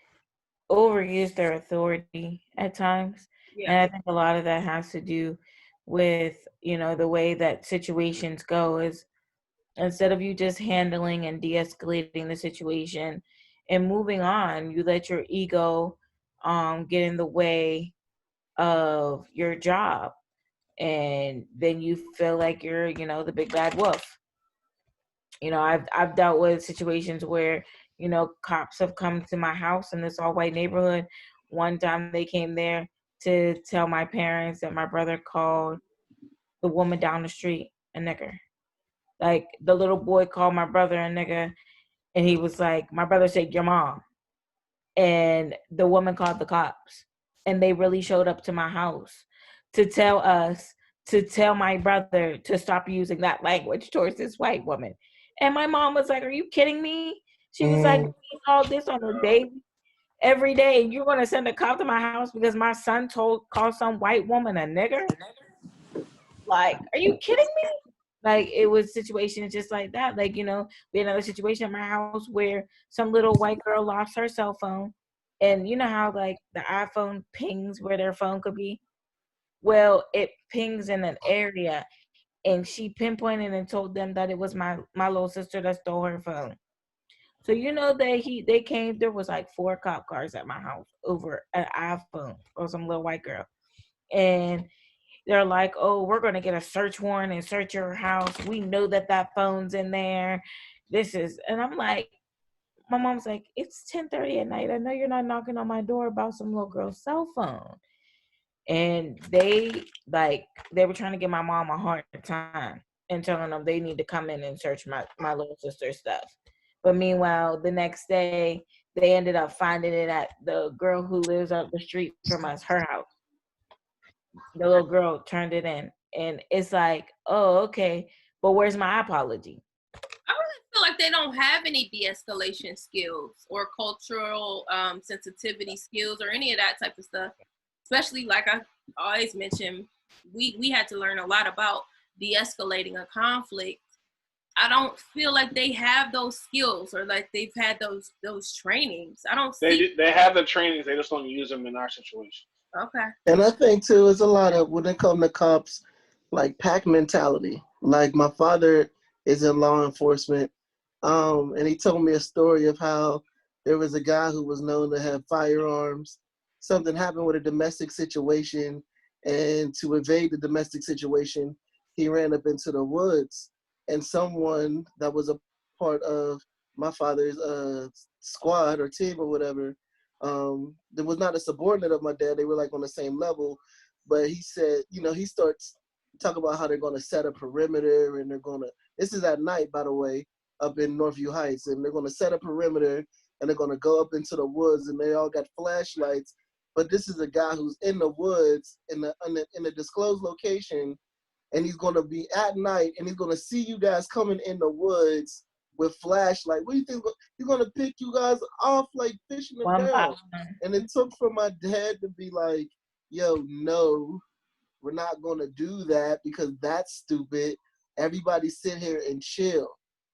overuse their authority at times. Yeah. And I think a lot of that has to do with, the way that situations go is, instead of you just handling and de-escalating the situation and moving on, you let your ego get in the way of your job, and then you feel like you're the big bad wolf. I've dealt with situations where cops have come to my house in this all white neighborhood. One time they came there to tell my parents that my brother called the woman down the street a nigger. Like, the little boy called my brother a nigga, and he was like, my brother said, your mom. And the woman called the cops, and they really showed up to my house to tell my brother to stop using that language towards this white woman. And my mom was like, are you kidding me? She was like, all this on a daily, every day, you're going to send a cop to my house because my son called some white woman a nigger? Like, are you kidding me? Like, it was situations just like that. Like, we had another situation at my house where some little white girl lost her cell phone. And you know how, like, the iPhone pings where their phone could be? Well, it pings in an area. And she pinpointed and told them that it was my little sister that stole her phone. So they came. There was like 4 cop cars at my house over an iPhone or some little white girl, and they're like, "Oh, we're gonna get a search warrant and search your house. We know that phone's in there. And I'm like, my mom's like, it's 10:30 at night. I know you're not knocking on my door about some little girl's cell phone. And they were trying to give my mom a hard time and telling them they need to come in and search my little sister's stuff. But meanwhile, the next day, they ended up finding it at the girl who lives up the street from us, her house. The little girl turned it in. And it's like, oh, okay, but where's my apology? I really feel like they don't have any de-escalation skills or cultural sensitivity skills or any of that type of stuff. Especially, like I always mention, we had to learn a lot about de-escalating a conflict. I don't feel like they have those skills or like they've had those trainings. I don't see. They have the trainings. They just don't use them in our situation. Okay. And I think too, it's a lot of, when it comes to cops, like pack mentality. Like, my father is in law enforcement, and he told me a story of how there was a guy who was known to have firearms. Something happened with a domestic situation, and to evade the domestic situation, he ran up into the woods, and someone that was a part of my father's squad or team or whatever, that was not a subordinate of my dad. They were like on the same level, but he said, he starts talking about how they're going to set a perimeter, and this is at night, by the way, up in Northview Heights, and they're going to set a perimeter, and they're going to go up into the woods, and they all got flashlights. But this is a guy who's in the woods in a disclosed location, and he's going to be at night, and he's going to see you guys coming in the woods with flashlight. What do you think? He's going to pick you guys off like fish in the barrel. And it took for my dad to be like, yo, no, we're not going to do that because that's stupid. Everybody sit here and chill.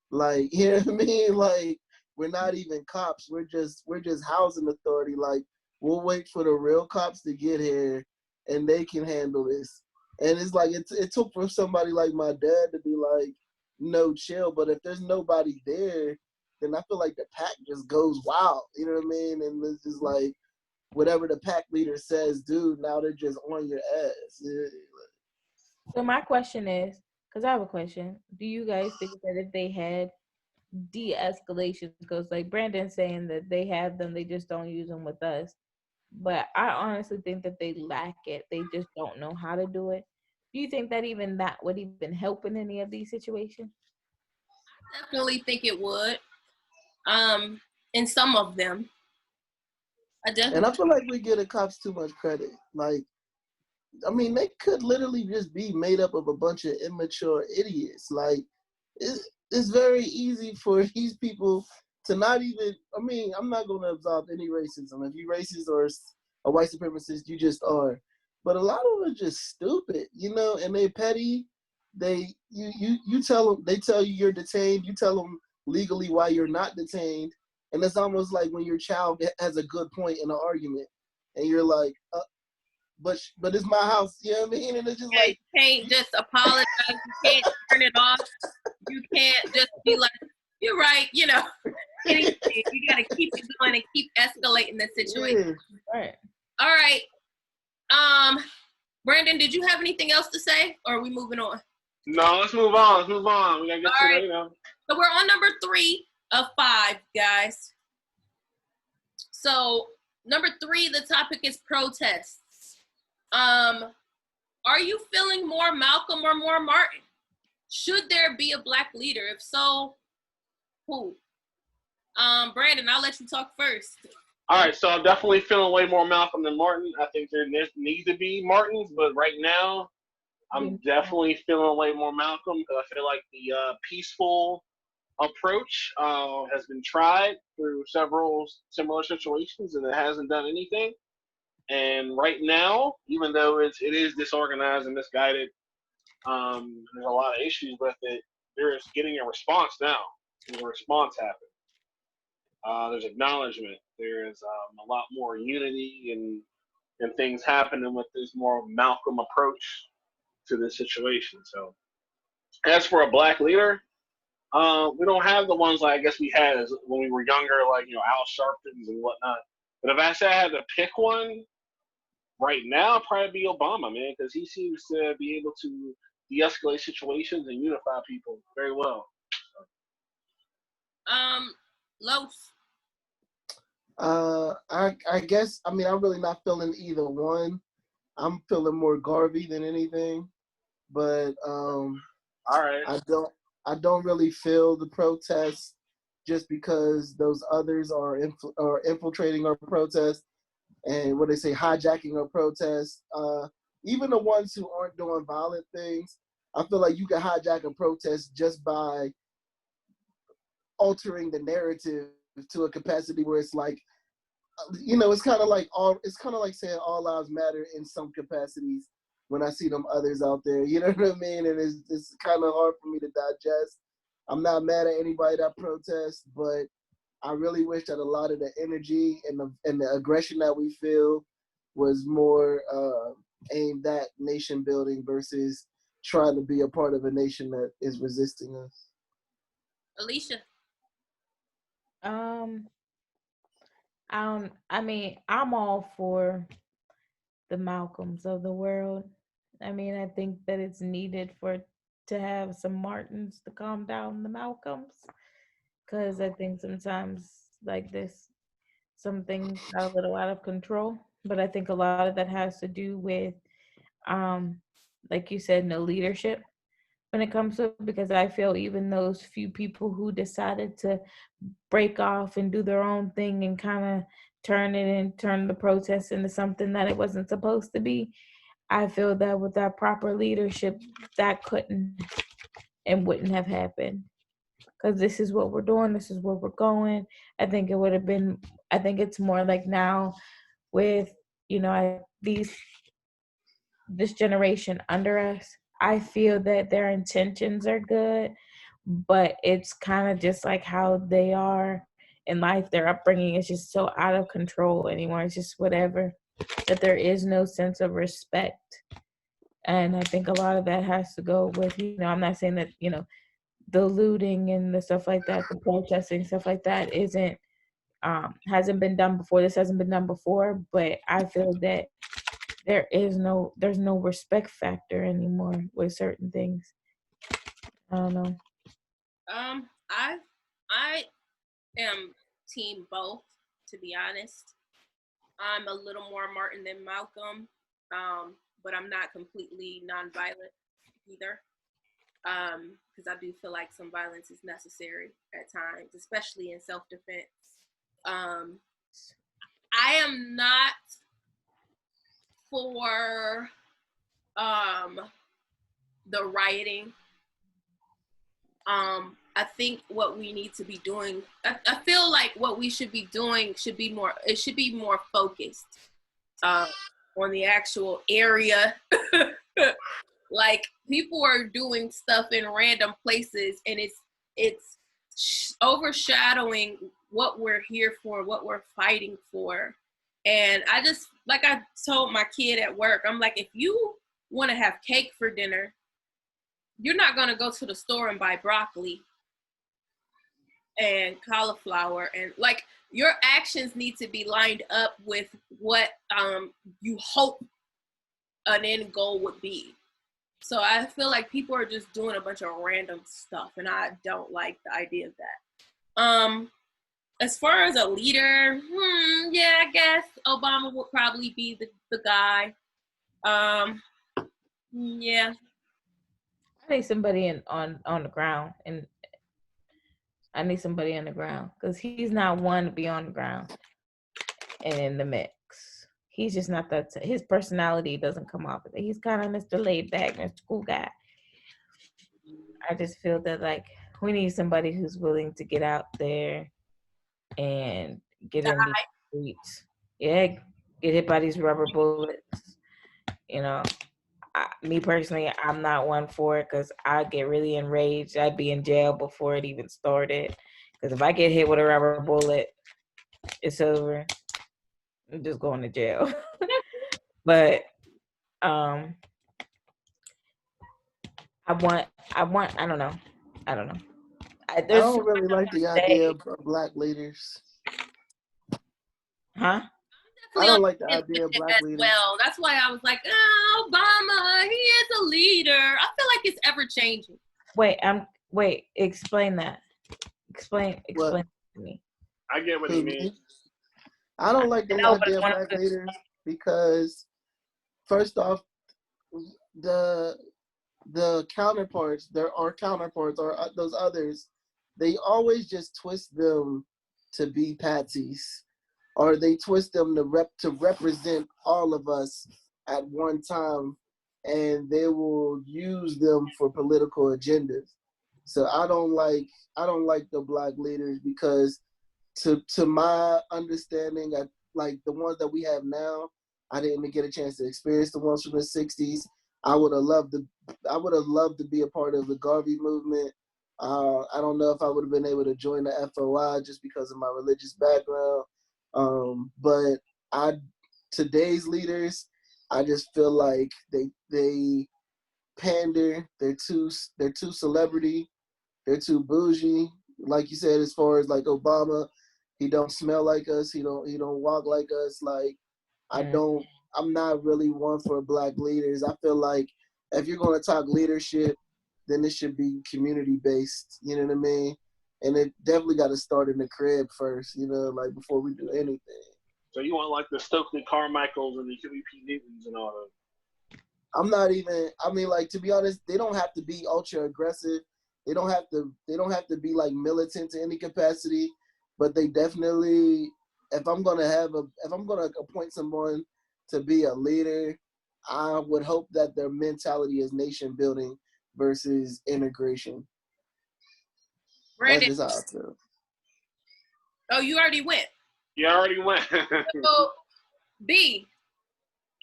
Like, you know what I mean? Like, we're not even cops. We're just housing authority. Like, we'll wait for the real cops to get here, and they can handle this. And it's like it took for somebody like my dad to be like, no, chill. But if there's nobody there, then I feel like the pack just goes wild. You know what I mean? And it's just like whatever the pack leader says, dude, now they're just on your ass. Yeah. So my question is, because I have a question, do you guys think that if they had de-escalation, because like Brandon's saying that they have them, they just don't use them with us. But I honestly think that they lack it. They just don't know how to do it. Do you think that even that would even help in any of these situations? Definitely think it would. In some of them, I definitely. And I feel like we give the cops too much credit. Like, I mean, they could literally just be made up of a bunch of immature idiots. Like, it's very easy for these people to not even. I mean, I'm not going to absolve any racism. If you racist or a white supremacist, you just are. But a lot of them are just stupid, you know, and they petty. You tell them, they tell you you're detained. You tell them legally why you're not detained, and it's almost like when your child has a good point in an argument, and you're like, but it's my house, you know what I mean? And it's just like, you can't just apologize. You can't turn it off. You can't just be like, you're right, you know. You got to keep it going and keep escalating the situation. Yeah. Right. All right. Brandon, did you have anything else to say, or are we moving on? No, let's move on. Let's move on. We gotta get All to right. you know. So we're on number 3 of 5, guys. So number 3, the topic is protests. Are you feeling more Malcolm or more Martin? Should there be a black leader? If so, who? Brandon, I'll let you talk first. All right, so I'm definitely feeling way more Malcolm than Martin. I think there needs to be Martins, but right now, I'm definitely feeling way more Malcolm because I feel like the peaceful approach has been tried through several similar situations and it hasn't done anything. And right now, even though it is disorganized and misguided, there's a lot of issues with it. There is getting a response now. There's a response happening. There's acknowledgement. There is a lot more unity and things happening with this more Malcolm approach to this situation. So, as for a black leader, we don't have the ones like I guess we had when we were younger, like Al Sharptons and whatnot. But if I say I had to pick one right now, it'd probably be Obama, man, because he seems to be able to de-escalate situations and unify people very well. Los. I guess, I mean, I'm really not feeling either one. I'm feeling more Garvey than anything, but All right. I don't really feel the protests just because those others are infiltrating our protest and what they say, hijacking our protest. Even the ones who aren't doing violent things, I feel like you can hijack a protest just by altering the narrative to a capacity where it's like, it's kind of like saying all lives matter in some capacities when I see them others out there, you know what I mean? And it's kind of hard for me to digest. I'm not mad at anybody that protests, but I really wish that a lot of the energy and the aggression that we feel was more aimed at nation building versus trying to be a part of a nation that is resisting us. Alicia. I mean, I'm all for the Malcolms of the world. I mean, I think that it's needed to have some Martins to calm down the Malcolms, because I think sometimes like this, some things are a little out of control. But I think a lot of that has to do with, like you said, no leadership when it comes to, because I feel even those few people who decided to break off and do their own thing and kind of turn the protest into something that it wasn't supposed to be, I feel that with that proper leadership, that couldn't and wouldn't have happened. Because this is what we're doing, this is where we're going. I think it would have been, I think it's more like now with, this generation under us, I feel that their intentions are good, but it's kind of just like how they are in life. Their upbringing is just so out of control anymore. It's just whatever, that there is no sense of respect And I think a lot of that has to go with, I'm not saying that, the looting and the stuff like that, the protesting, stuff like that hasn't been done before. This hasn't been done before, but I feel that there's no respect factor anymore with certain things. I don't know. I am team both, to be honest. I'm a little more Martin than Malcolm, but I'm not completely nonviolent either. Because I do feel like some violence is necessary at times, especially in self-defense. I am not for the rioting. I think what we need to be doing, I feel like what we should be doing should be more focused on the actual area. Like, people are doing stuff in random places, and it's overshadowing what we're here for, what we're fighting for. And I just, like I told my kid at work, I'm like, if you want to have cake for dinner, you're not going to go to the store and buy broccoli and cauliflower, and like, your actions need to be lined up with what you hope an end goal would be. So I feel like people are just doing a bunch of random stuff, and I don't like the idea of that. As far as a leader, yeah, I guess Obama would probably be the guy. Yeah. I need somebody on the ground, and I need somebody on the ground, because he's not one to be on the ground and in the mix. He's just not that. His personality doesn't come off of it. He's kind of Mr. Laid Back, Mr. Cool Guy. I just feel that, like, we need somebody who's willing to get out there and get in these streets. Yeah, get hit by these rubber bullets. Me personally, I'm not one for it, because I get really enraged. I'd be in jail before it even started. Because if I get hit with a rubber bullet, it's over. I'm just going to jail. But I don't know. I don't don't really like the idea of black leaders. Huh? I don't like the idea of black leaders. Well, that's why I was like, Obama, he is a leader. I feel like it's ever changing. Wait, explain that. Explain to me. I get what you mean. I don't like the idea of black leaders because, first off, the counterparts, or those others, they always just twist them to be patsies, or they twist them to represent all of us at one time, and they will use them for political agendas. So I don't like the black leaders, because to my understanding, like the ones that we have now, I didn't get a chance to experience the ones from the 60s. I would have loved to be a part of the Garvey movement. I don't know if I would have been able to join the FOI just because of my religious background. But today's leaders, I just feel like they pander. They're too celebrity. They're too bougie. Like you said, as far as like Obama, he don't smell like us. He don't walk like us. Like, I'm not really one for black leaders. I feel like if you're going to talk leadership, then it should be community based. You know what I mean? And it definitely got to start in the crib first. Like before we do anything. So you want like the Stokely Carmichaels and the Huey P. Newtons and all that? I'm not even. I mean, like, to be honest, they don't have to be ultra aggressive. They don't have to be like militant to any capacity. But they definitely, if I'm gonna appoint someone to be a leader, I would hope that their mentality is nation building versus integration. Brandon. That's just how I feel. Oh, you already went. You already went. So, B.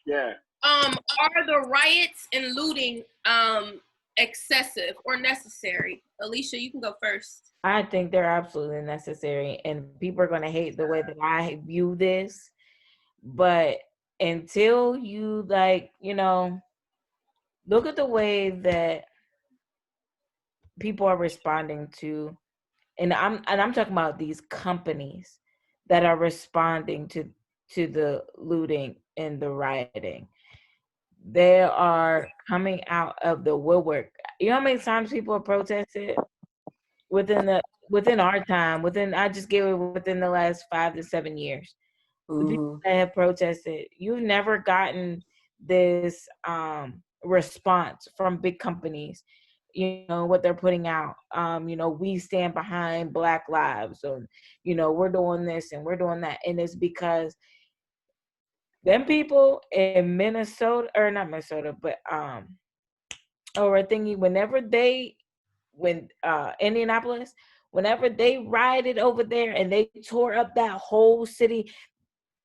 Yeah. Are the riots and looting excessive or necessary? Alicia, you can go first. I think they're absolutely necessary, and people are going to hate the way that I view this. But until you, like, look at the way that people are responding to, and I'm talking about these companies that are responding to the looting and the rioting. They are coming out of the woodwork. You know how many times people have protested within our time, I just give it within the last 5 to 7 years. The people that have protested, you've never gotten this response from big companies. You know what they're putting out. We stand behind Black lives, or we're doing this and we're doing that, and it's because them people in Minnesota, or not Minnesota, but or I think when Indianapolis, whenever they rioted over there and they tore up that whole city,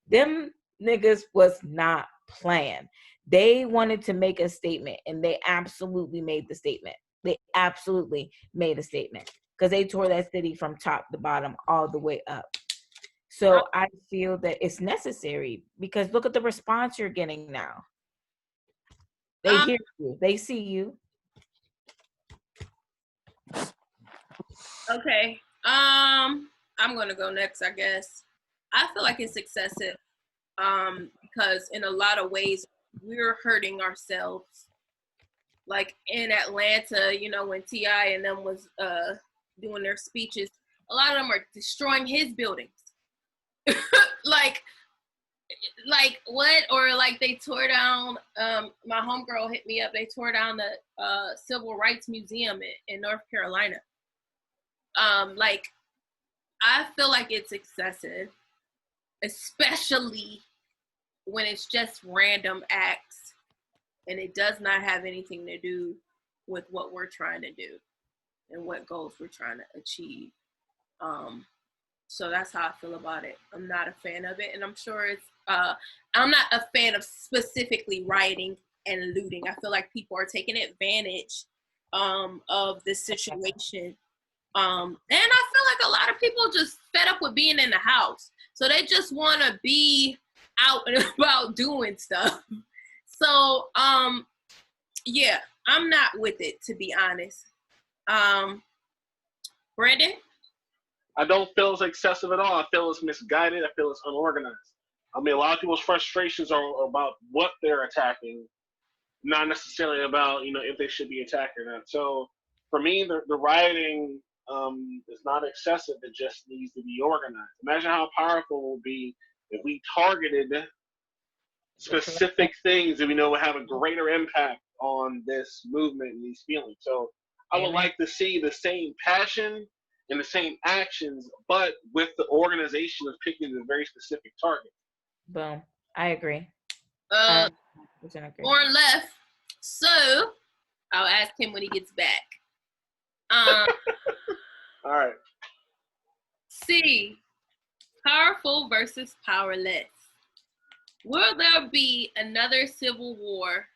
them niggas was not playing. They wanted to make a statement, and they absolutely made the statement. They absolutely made a statement because they tore that city from top to bottom all the way up. So I feel that it's necessary because look at the response you're getting now. They hear you. They see you. Okay. I'm gonna go next, I guess. I feel like it's excessive. Because in a lot of ways we're hurting ourselves. Like in Atlanta, when T.I. and them was doing their speeches, a lot of them are destroying his buildings. like what? Or like they tore down, my homegirl hit me up, they tore down the Civil Rights Museum in North Carolina. I feel like it's excessive, especially when it's just random acts and it does not have anything to do with what we're trying to do and what goals we're trying to achieve. So that's how I feel about it. I'm not a fan of it, and I'm sure I'm not a fan of specifically rioting and looting. I feel like people are taking advantage of this situation. And I feel like a lot of people just fed up with being in the house. So they just want to be out and about doing stuff. So, yeah, I'm not with it, to be honest. Brandon? I don't feel it's excessive at all. I feel it's misguided. I feel it's unorganized. I mean, a lot of people's frustrations are about what they're attacking, not necessarily about, if they should be attacked or not. So for me, the rioting is not excessive. It just needs to be organized. Imagine how powerful it would be if we targeted specific things that we know would have a greater impact on this movement and these feelings. So I would like to see the same passion and the same actions, but with the organization of picking a very specific target. Boom. I agree. Lauren left, so I'll ask him when he gets back. All right. C, powerful versus powerless. Will there be another civil war?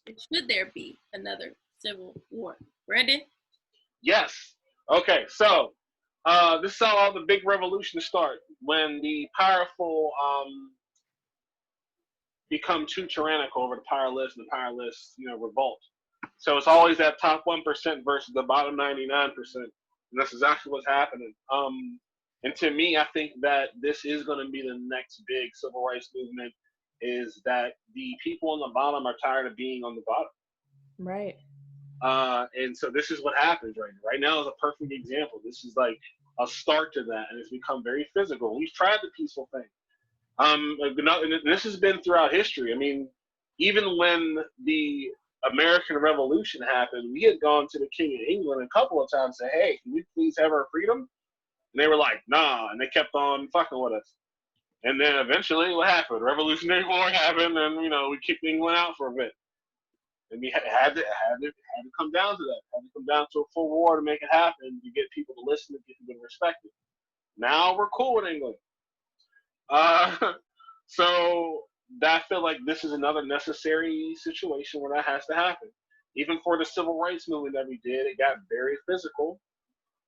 Should there be another civil war? Brandon? Yes. Okay, so this is how all the big revolutions start. When the powerful become too tyrannical over the powerless, and the powerless, revolt. So it's always that top 1% versus the bottom 99%. And that's exactly what's happening. And to me, I think that this is going to be the next big civil rights movement, is that the people on the bottom are tired of being on the bottom. Right. And so this is what happens right now. Right now is a perfect example. This is like a start to that, and it's become very physical. We've tried the peaceful thing. And this has been throughout history. I mean, even when the American Revolution happened, we had gone to the King of England a couple of times and said, hey, can we please have our freedom? And they were like, nah, and they kept on fucking with us. And then eventually what happened? Revolutionary War happened, and, we kicked England out for a bit. And we had to come down to that. Had to come down to a full war to make it happen, to get people to listen, to get people to respect it. Now we're cool with England. So I feel like this is another necessary situation where that has to happen. Even for the civil rights movement that we did, it got very physical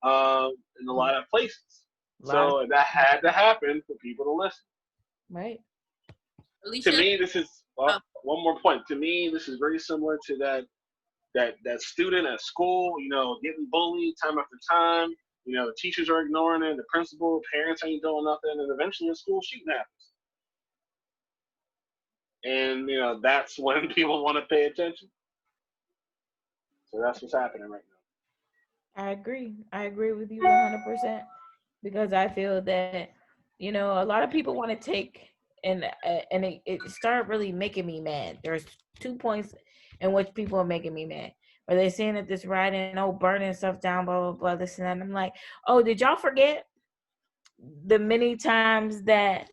in a lot of places. So that had to happen for people to listen. Right. Alicia? To me, this is Well, one more point. To me, this is very similar to that student at school, getting bullied time after time. The teachers are ignoring it, the principal, parents ain't doing nothing, and eventually a school shooting happens. And that's when people want to pay attention. So that's what's happening right now. I agree with you 100% because I feel that a lot of people want to take and it started really making me mad. There's 2 points in which people are making me mad. Are they saying that this rioting, burning stuff down, blah blah blah, this and that? And I'm like, oh, did y'all forget the many times that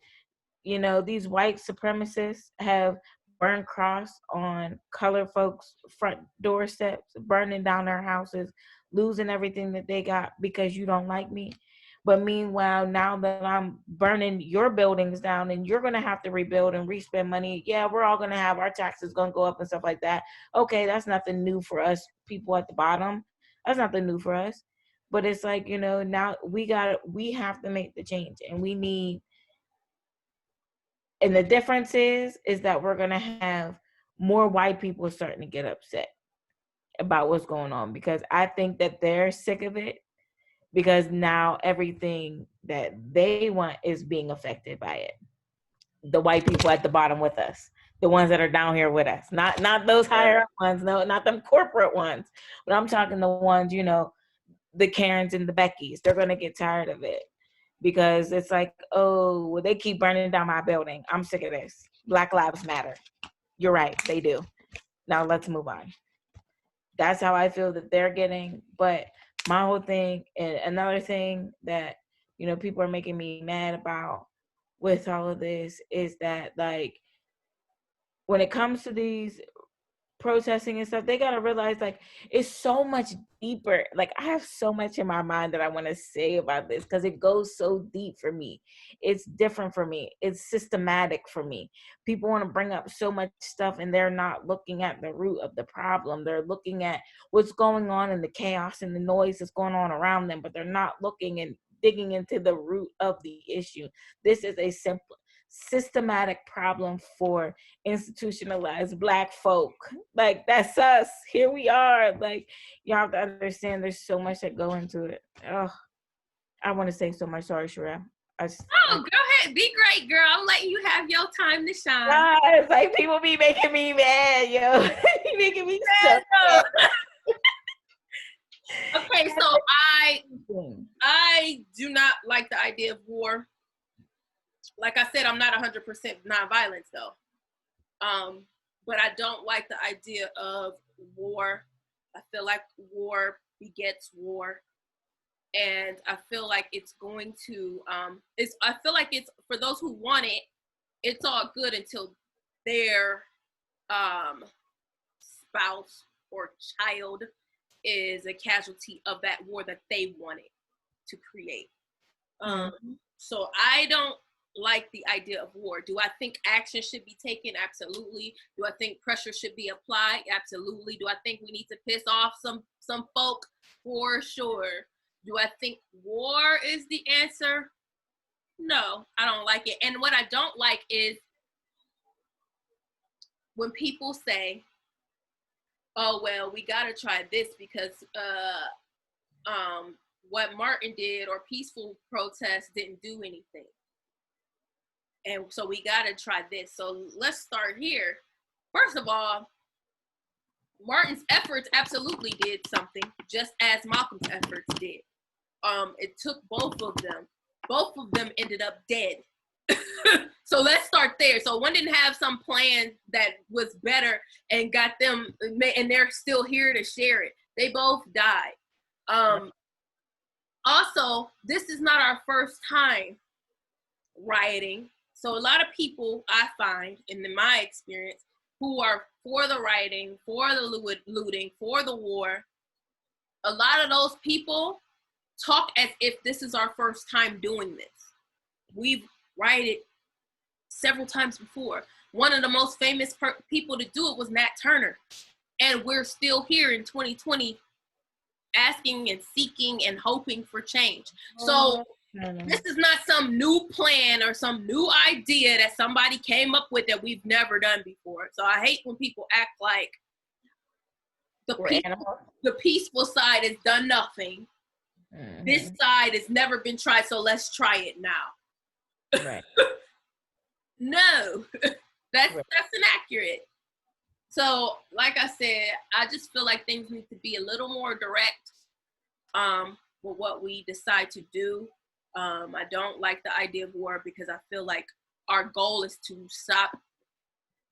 these white supremacists have burned cross on colored folks' front doorsteps, burning down their houses, losing everything that they got because you don't like me? But meanwhile, now that I'm burning your buildings down and you're going to have to rebuild and respend money, yeah, we're all going to have our taxes going to go up and stuff like that. Okay, that's nothing new for us people at the bottom. That's nothing new for us. But it's like, now we have to make the change, and we need, and the difference is that we're going to have more white people starting to get upset about what's going on, because I think that they're sick of it, because now everything that they want is being affected by it. The white people at the bottom with us, the ones that are down here with us, not those higher up ones, no, not them corporate ones, but I'm talking the ones, the Karens and the Beckys. They're going to get tired of it because it's like, oh, well, they keep burning down my building. I'm sick of this. Black Lives Matter. You're right, they do. Now let's move on. That's how I feel that they're getting. But my whole thing, and another thing that, people are making me mad about with all of this is that, like, when it comes to these protesting and stuff, they got to realize, like, it's so much deeper. Like, I have so much in my mind that I want to say about this because it goes so deep for me. It's different for me. It's systematic for me. People want to bring up so much stuff and they're not looking at the root of the problem. They're looking at what's going on in the chaos and the noise that's going on around them, but they're not looking and digging into the root of the issue. This is a simple systematic problem for institutionalized Black folk. Like, that's us. Here we are. Like, you have to understand there's so much that go into it. Oh, I want to say so much. Sorry, Shreya. Go ahead. Be great, girl. I'm letting you have your time to shine. Guys, like, people be making me mad, yo. Making me so mad. Okay, so I do not like the idea of war. Like I said, I'm not 100% nonviolence though. But I don't like the idea of war. I feel like war begets war. And I feel like it's going to, I feel like it's, for those who want it, it's all good until their spouse or child is a casualty of that war that they wanted to create. So I don't like the idea of war. Do I think action should be taken? Absolutely. Do I think pressure should be applied? Absolutely. Do I think we need to piss off some folk? For sure. Do I think war is the answer? No, I don't like it. And what I don't like is when people say, oh, well, we got to try this because what Martin did or peaceful protests didn't do anything. And so we got to try this. So let's start here. First of all, Martin's efforts absolutely did something, just as Malcolm's efforts did. It took both of them. Both of them ended up dead. So let's start there. So one didn't have some plan that was better and got them, and they're still here to share it. They both died. Also, this is not our first time rioting. So a lot of people, I find, in my experience, who are for the rioting, for the looting, for the war, a lot of those people talk as if this is our first time doing this. We've rioted several times before. One of the most famous people to do it was Nat Turner. And we're still here in 2020 asking and seeking and hoping for change. So This is not some new plan or some new idea that somebody came up with that we've never done before. So I hate when people act like the peaceful side has done nothing. Mm-hmm. This side has never been tried, so let's try it now. Right. No, that's inaccurate. So, like I said, I just feel like things need to be a little more direct with what we decide to do. I don't like the idea of war because I feel like our goal is to stop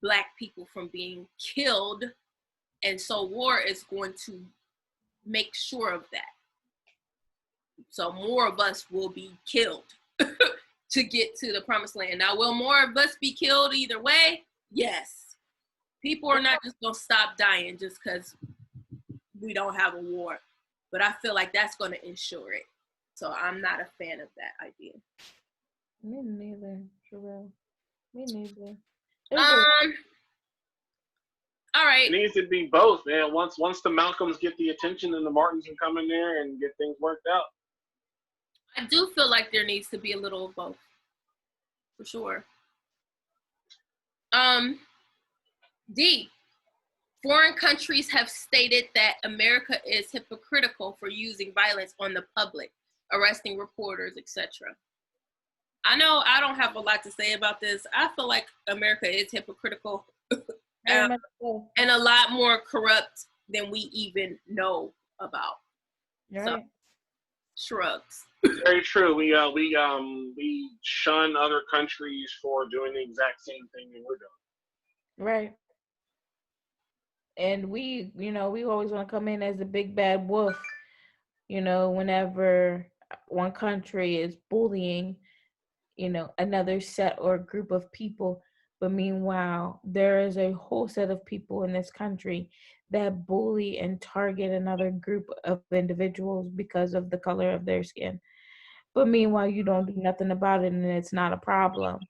Black people from being killed. And so war is going to make sure of that. So more of us will be killed to get to the promised land. Now, will more of us be killed either way? Yes. People are not just going to stop dying just because we don't have a war. But I feel like that's going to ensure it. So I'm not a fan of that idea. Me neither, Sherelle. Me neither. All right. It needs to be both, man. Once the Malcolms get the attention and the Martins can come in there and get things worked out. I do feel like there needs to be a little of both. For sure. D. Foreign countries have stated that America is hypocritical for using violence on the public, arresting reporters, etc. I know I don't have a lot to say about this. I feel like America is hypocritical and a lot more corrupt than we even know about. Right. So, shrugs. Very true. We shun other countries for doing the exact same thing that we're doing. Right. And we always want to come in as the big bad wolf, whenever one country is bullying, another set or group of people. But meanwhile, there is a whole set of people in this country that bully and target another group of individuals because of the color of their skin. But meanwhile, you don't do nothing about it and it's not a problem.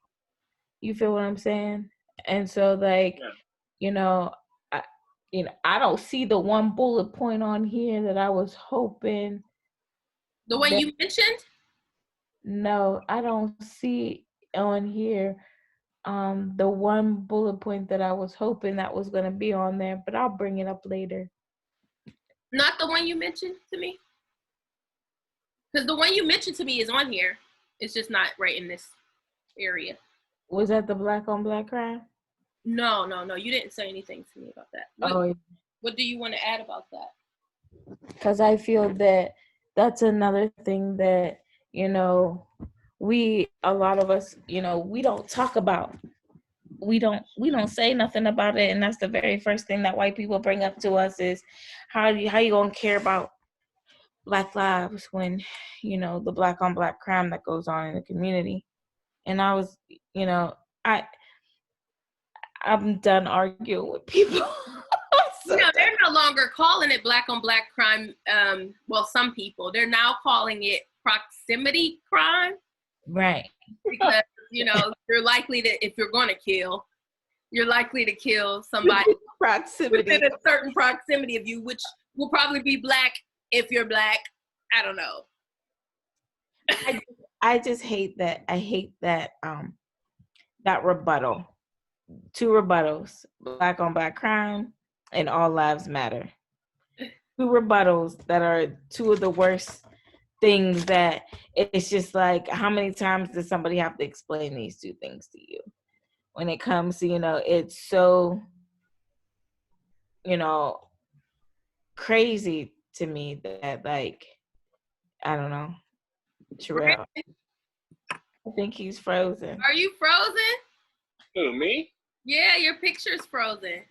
You feel what I'm saying? And so, like, I don't see the one bullet point on here that I was hoping. The one you mentioned? No, I don't see on here the one bullet point that I was hoping that was going to be on there, but I'll bring it up later. Not the one you mentioned to me? Because the one you mentioned to me is on here. It's just not right in this area. Was that the black on black crime? No. You didn't say anything to me about that. What do you want to add about that? Because I feel that that's another thing that, a lot of us, we don't talk about. We don't say nothing about it. And that's the very first thing that white people bring up to us is how you going to care about Black lives when, the black on black crime that goes on in the community. And I was, I'm done arguing with people. They're no longer calling it black on black crime. Well, some people, they're now calling it proximity crime. Right. Because, you're likely to, if you're going to kill, you're likely to kill somebody within a certain proximity of you, which will probably be Black if you're Black. I don't know. I just hate that. I hate that that rebuttal. 2 rebuttals: black on black crime and all lives matter. 2 rebuttals that are 2 of the worst things that it's just like, how many times does somebody have to explain these 2 things to you? When it comes to, it's so, crazy to me that, like, I don't know. Sherelle, I think he's frozen. Are you frozen? Who, me? Yeah, your picture's frozen.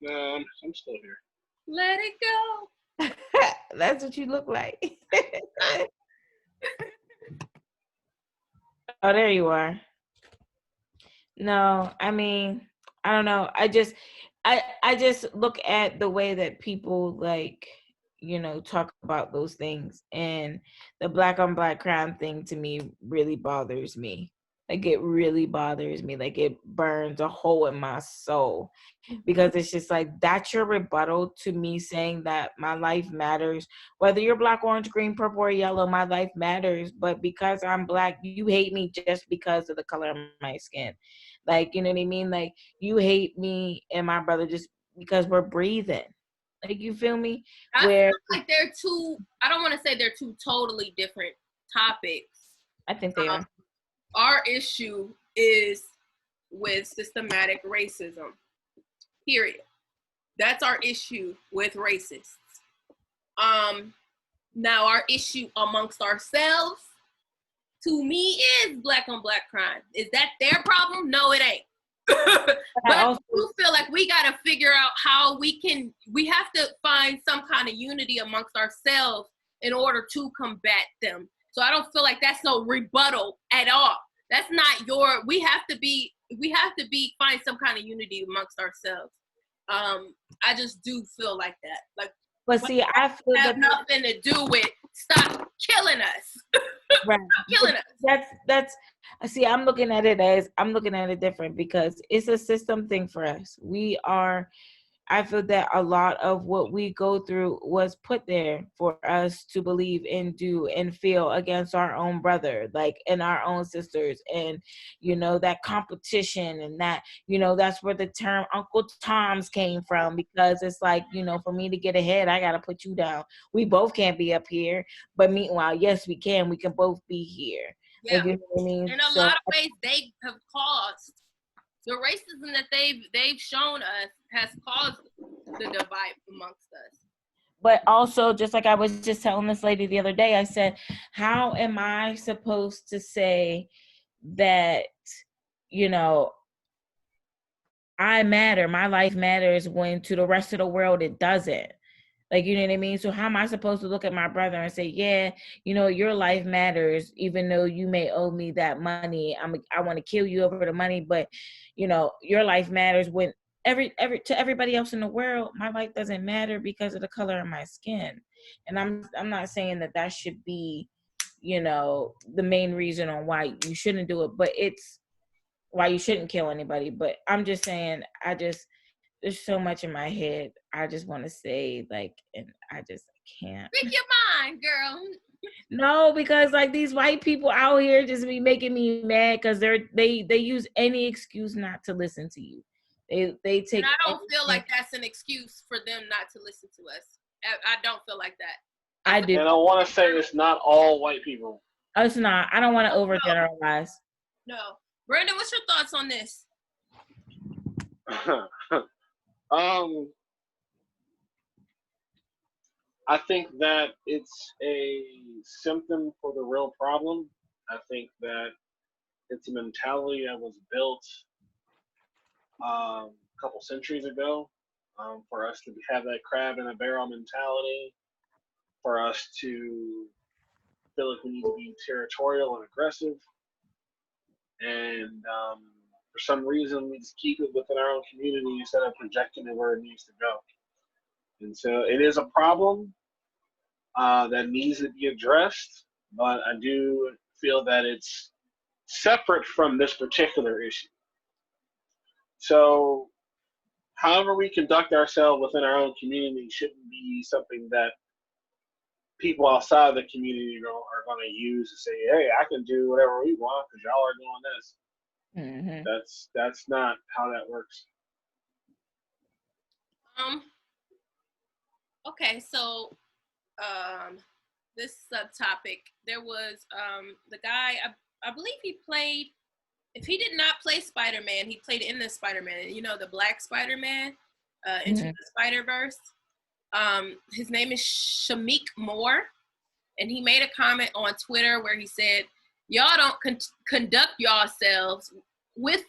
No, I'm still here. Let it go. That's what you look like. Oh, there you are. No, I mean, I don't know. I just look at the way that people, like, talk about those things, and the black on black crime thing to me really bothers me. Like, it really bothers me. Like, it burns a hole in my soul, because it's just like, that's your rebuttal to me saying that my life matters. Whether you're black, orange, green, purple, or yellow, my life matters. But because I'm black, you hate me just because of the color of my skin. Like, you know what I mean? Like, you hate me and my brother just because we're breathing. Like, you feel me? I Where feel like they're two, I don't want to say they're two totally different topics. I think they are. Our issue is with systematic racism, period. That's our issue with racists. Now our issue amongst ourselves, to me, is black on black crime. Is that their problem? No, it ain't. But I do feel like we got to figure out how we have to find some kind of unity amongst ourselves in order to combat them. So I don't feel like that's no rebuttal at all. That's not we have to find some kind of unity amongst ourselves. I just do feel like that. Like, but see, I feel have nothing to do with stop killing us. Right. Stop killing us. That's see, I'm looking at it different, because it's a system thing for us. I feel that a lot of what we go through was put there for us to believe and do and feel against our own brother, like, and our own sisters. And, you know, that competition, and that, you know, that's where the term Uncle Tom's came from, because it's like, you know, for me to get ahead, I got to put you down. We both can't be up here, but meanwhile, yes, we can both be here. Yeah. Like, you know what I mean? In a lot of ways, they have caused the racism that they've shown us has caused the divide amongst us. But also, just like I was just telling this lady the other day, I said, how am I supposed to say that, you know, I matter, my life matters, when to the rest of the world it doesn't? Like, you know what I mean? So how am I supposed to look at my brother and say, yeah, you know, your life matters, even though you may owe me that money. I want to kill you over the money, but, you know, your life matters, when to everybody else in the world, my life doesn't matter because of the color of my skin. And I'm not saying that should be, you know, the main reason on why you shouldn't do it, but it's why you shouldn't kill anybody. But I'm just saying, there's so much in my head I just want to say, like, and I just can't. Speak your mind, girl. No, because like these white people out here just be making me mad, because they use any excuse not to listen to you. They take. And I don't feel like that's an excuse for them not to listen to us. I don't feel like that. I do. And I want to say it's not all white people. It's not. I don't want to overgeneralize. No. Brandon, what's your thoughts on this? I think that it's a symptom for the real problem. I think that it's a mentality that was built a couple centuries ago, for us to have that crab in a barrel mentality, for us to feel like we need to be territorial and aggressive. And for some reason, we just keep it within our own community instead of projecting it where it needs to go. And so it is a problem that needs to be addressed, but I do feel that it's separate from this particular issue. So however we conduct ourselves within our own community shouldn't be something that people outside the community are going to use to say, hey, I can do whatever we want because y'all are doing this. Mm-hmm. That's not how that works. Okay, so this subtopic, there was the guy, I believe he played, if he did not play Spider-Man, he played in the Spider-Man, you know, the Black Spider-Man, Into the Spider-Verse. His name is Shamik Moore, and he made a comment on Twitter where he said, y'all don't conduct yourselves with,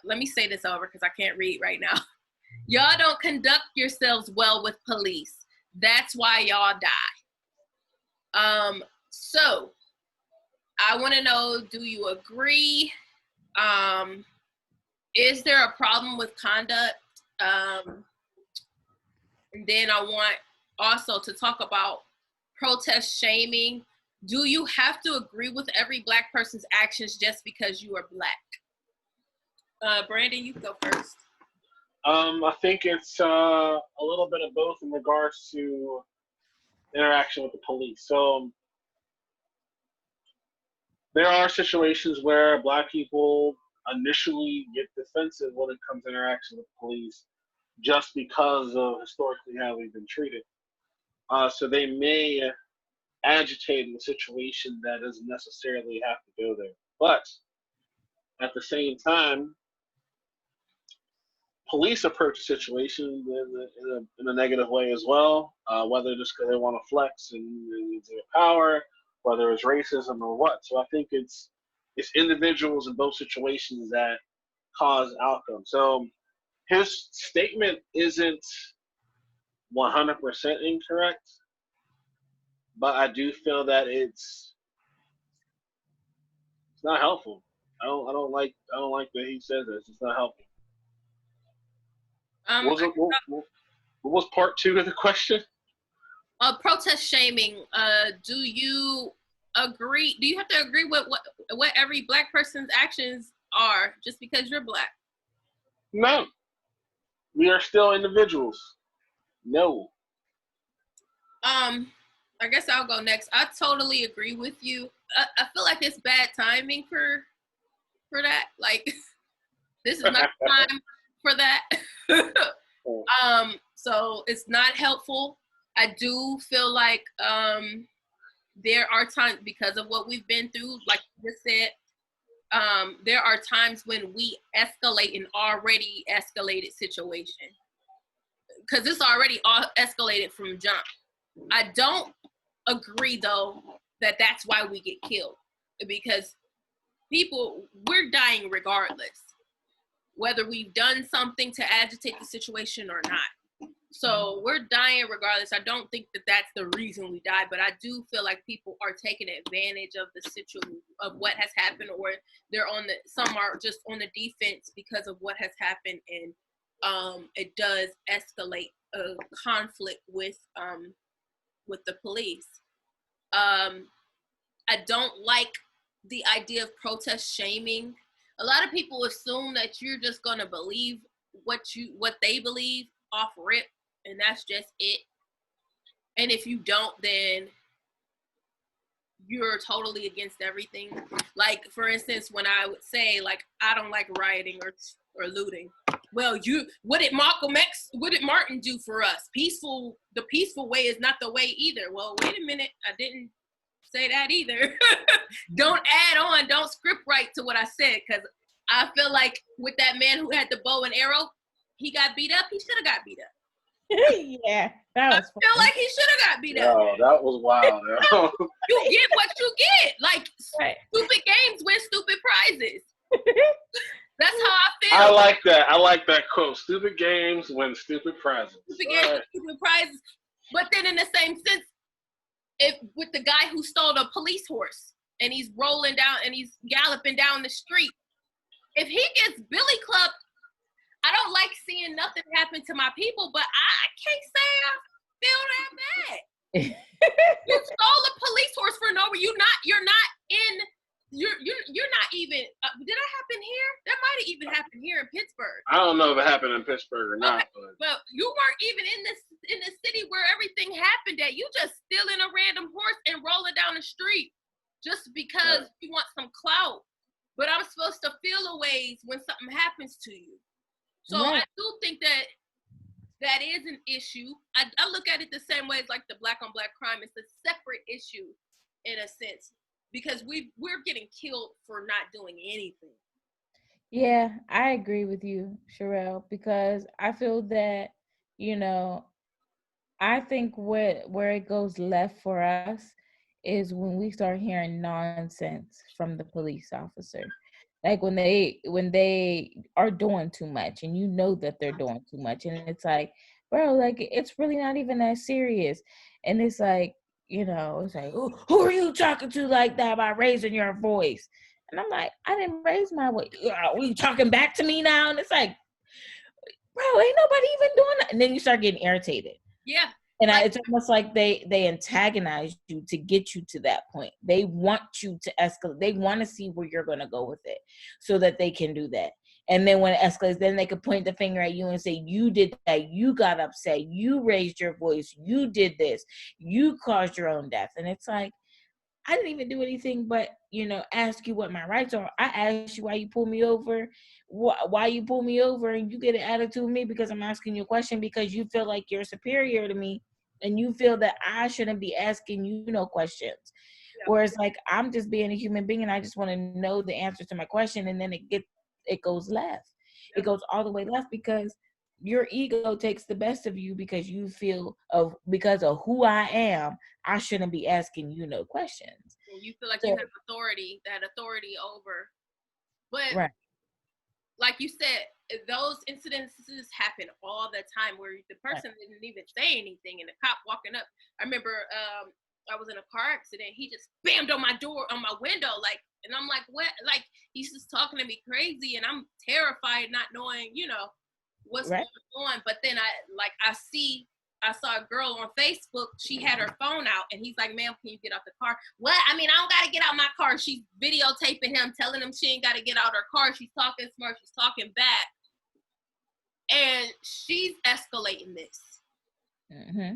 let me say this over because I can't read right now. Y'all don't conduct yourselves well with police. That's why y'all die. So I want to know, do you agree? Is there a problem with conduct? And then I want also to talk about protest shaming Do you have to agree with every Black person's actions just because you are Black? Brandon, you go first. I think it's a little bit of both in regards to interaction with the police. So there are situations where Black people initially get defensive when it comes to interaction with the police just because of historically how we've been treated. So they may agitate in a situation that doesn't necessarily have to go there. But at the same time, police approach the situation in a negative way as well, whether just because they want to flex and their power, whether it's racism or what. So I think it's individuals in both situations that cause outcome. So his statement isn't 100% incorrect, but I do feel that it's not helpful. I don't like that he says this. It's not helpful. What was part 2 of the question? Protest shaming. Do you agree? Do you have to agree with what every Black person's actions are just because you're Black? No. We are still individuals. No. I guess I'll go next. I totally agree with you. I feel like it's bad timing for that. Like, this is not time for that. So it's not helpful. I do feel like there are times, because of what we've been through, like you just said, there are times when we escalate an already escalated situation. Because it's already all escalated from jump. I don't agree, though, that that's why we get killed. Because we're dying regardless, whether we've done something to agitate the situation or not. So we're dying regardless. I don't think that that's the reason we die, but I do feel like people are taking advantage of the situation, of what has happened, or some are just on the defense because of what has happened, and it does escalate a conflict with the police. I don't like the idea of protest shaming. A lot of people assume that you're just gonna believe what they believe off rip, and that's just it. And if you don't, then you're totally against everything. Like, for instance, when I would say, like, I don't like rioting or looting. Well, what did Martin do for us? The peaceful way is not the way either. Well, wait a minute, I didn't say that either. Don't script write to what I said, because I feel like with that man who had the bow and arrow, he got beat up. He should have got beat up. Yeah, that was I feel like he should have got beat up. Oh, that was wild. You get what you get. Like, right. Stupid games win stupid prizes. That's how I feel. I like that. I like that quote. Stupid games win stupid prizes. Stupid games win stupid prizes. But then in the same sense, with the guy who stole the police horse and he's rolling down and he's galloping down the street, if he gets billy clubbed, I don't like seeing nothing happen to my people, but I can't say I feel that bad. You stole a police horse for no reason. You're not even. Did that happen here? That might have even happened here in Pittsburgh. I don't know if it happened in Pittsburgh or not. Okay. But you weren't even in the city where everything happened at. You just stealing a random horse and rolling down the street just because you want some clout. But I'm supposed to feel a ways when something happens to you. So I do think that is an issue. I look at it the same way as like the black on black crime. It's a separate issue in a sense, because we're getting killed for not doing anything. Yeah, I agree with you, Sherelle, because I feel that, I think where it goes left for us is when we start hearing nonsense from the police officer. Like when they are doing too much and you know that they're doing too much, and it's like, bro, like it's really not even that serious. And it's like, it's like, who are you talking to like that by raising your voice? And I'm like, I didn't raise my voice. Are you talking back to me now? And it's like, bro, ain't nobody even doing that. And then you start getting irritated. Yeah. And it's almost like they antagonize you to get you to that point. They want you to escalate. They want to see where you're going to go with it so that they can do that. And then when it escalates, then they could point the finger at you and say, you did that. You got upset. You raised your voice. You did this. You caused your own death. And it's like, I didn't even do anything but, ask you what my rights are. I asked you why you pulled me over, why you pull me over, and you get an attitude with me because I'm asking you a question because you feel like you're superior to me and you feel that I shouldn't be asking you no questions. Yeah. Whereas like I'm just being a human being and I just want to know the answer to my question, and then it goes left. Yeah. It goes all the way left because your ego takes the best of you because you feel because of who I am, I shouldn't be asking you no questions. You feel like you have that authority over. But right. Like you said, those incidences happen all the time where the person right. didn't even say anything and the cop walking up. I remember I was in a car accident. He just bammed on my window, and I'm like, what? Like, he's just talking to me crazy and I'm terrified not knowing, what's right. going on. But then I saw a girl on Facebook. She had her phone out, and he's like, "Ma'am, can you get out the car?" What? I mean, I don't gotta get out my car. She's videotaping him, telling him she ain't gotta get out her car. She's talking smart. She's talking back, and she's escalating this. Mm-hmm.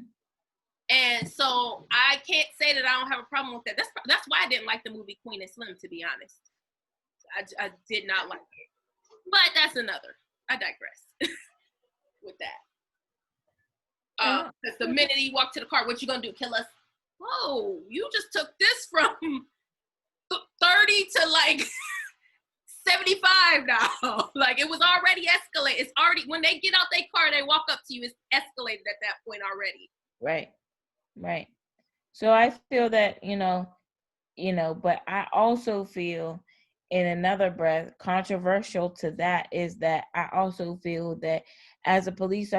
And so I can't say that I don't have a problem with that. That's why I didn't like the movie Queen and Slim, to be honest. I did not like it. But that's another. I digress with that. Because the minute he walked to the car, what you gonna do? Kill us? Whoa, you just took this from 30 to like 75 now. Like, it was already escalated. It's already, when they get out their car, they walk up to you, it's escalated at that point already. Right. So I feel that, but I also feel in another breath, controversial to that is that I also feel that as a police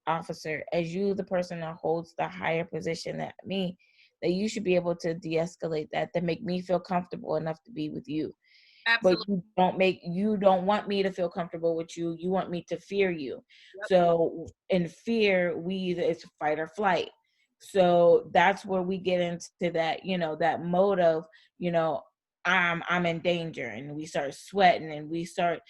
officer, as you, the person that holds the higher position than me, that you should be able to de-escalate that to make me feel comfortable enough to be with you. Absolutely. But you don't want me to feel comfortable with you. You want me to fear you. Yep. So in fear, it's fight or flight. So that's where we get into that, that mode of, I'm in danger, and we start sweating and we start,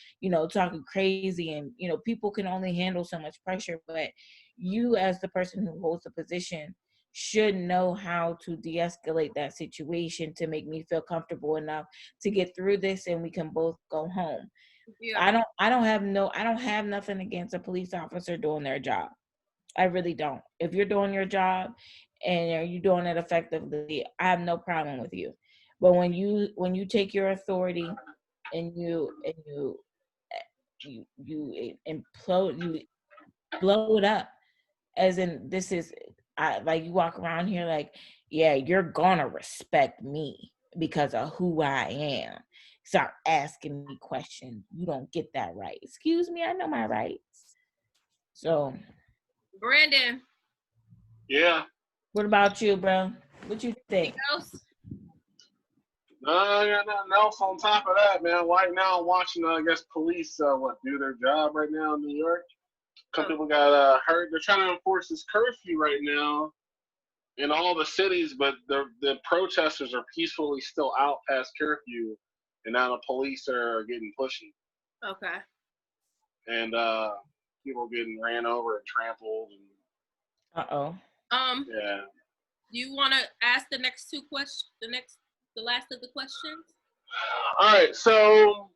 talking crazy, and, people can only handle so much pressure, but you as the person who holds the position should know how to de-escalate that situation to make me feel comfortable enough to get through this and we can both go home. Yeah. I don't have nothing against a police officer doing their job. I really don't. If you're doing your job and you're doing it effectively, I have no problem with you. But when you take your authority and you implode, you blow it up, as in this is, like you walk around here like, yeah, you're gonna respect me because of who I am. Start asking me questions. You don't get that right. Excuse me, I know my rights. So, Brandon. Yeah. What about you, bro? What you think? No, I got nothing else on top of that, man. Right now I'm watching, I guess, police do their job right now in New York. A couple people got hurt. They're trying to enforce this curfew right now in all the cities, but the protesters are peacefully still out past curfew, and now the police are getting pushy. Okay. And people getting ran over and trampled. And, yeah. Do you want to ask the next two questions? The last of the questions? All right, so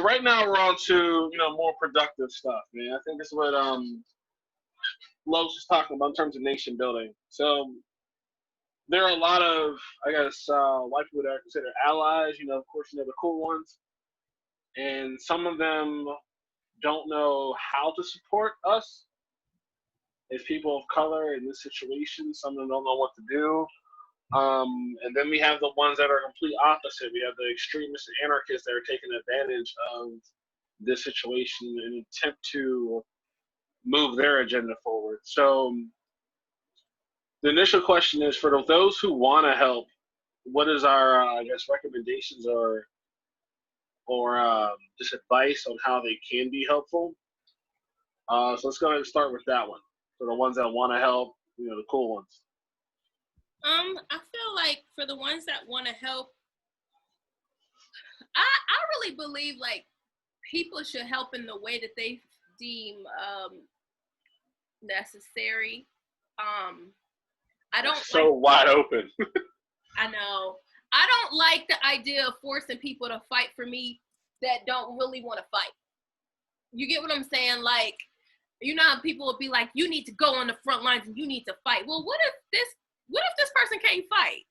right now we're on to, more productive stuff, man. I think that's what Los was talking about in terms of nation building. So there are a lot of, I guess, white people that are considered allies, of course, the cool ones. And some of them don't know how to support us as people of color in this situation. Some of them don't know what to do. And then we have the ones that are complete opposite. We have the extremists and anarchists that are taking advantage of this situation and attempt to move their agenda forward. So the initial question is, for those who want to help, what is our, recommendations or just advice on how they can be helpful? So let's go ahead and start with that one. For the ones that want to help, the cool ones. I feel like for the ones that want to help, I really believe like people should help in the way that they deem necessary. I don't so wide open. I know. I don't like the idea of forcing people to fight for me that don't really want to fight. You get what I'm saying? Like, how people will be like, you need to go on the front lines and you need to fight. Well, what if this person can't fight?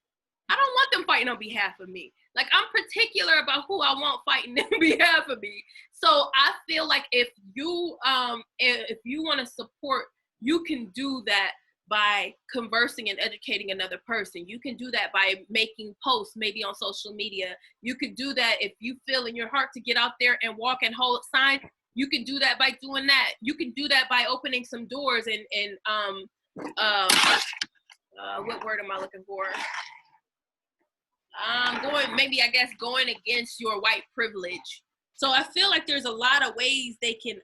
I don't want them fighting on behalf of me. Like, I'm particular about who I want fighting on behalf of me. So I feel like if you want to support, you can do that by conversing and educating another person. You can do that by making posts, maybe on social media. You can do that if you feel in your heart to get out there and walk and hold signs. You can do that by doing that. You can do that by opening some doors and what word am I looking for? Going against your white privilege. So I feel like there's a lot of ways they can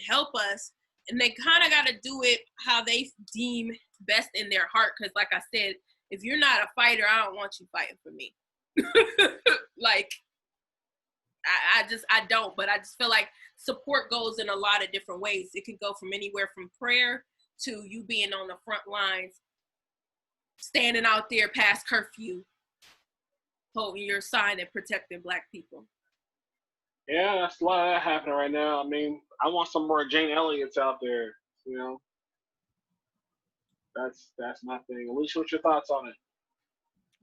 help us, and they kind of got to do it how they deem best in their heart. Because like I said, if you're not a fighter, I don't want you fighting for me. Like, I don't, but I just feel like support goes in a lot of different ways. It can go from anywhere from prayer to you being on the front lines, standing out there past curfew, holding your sign and protecting Black people. Yeah, that's a lot of that happening right now. I mean, I want some more Jane Elliott's out there, That's my thing. Alicia, what's your thoughts on it?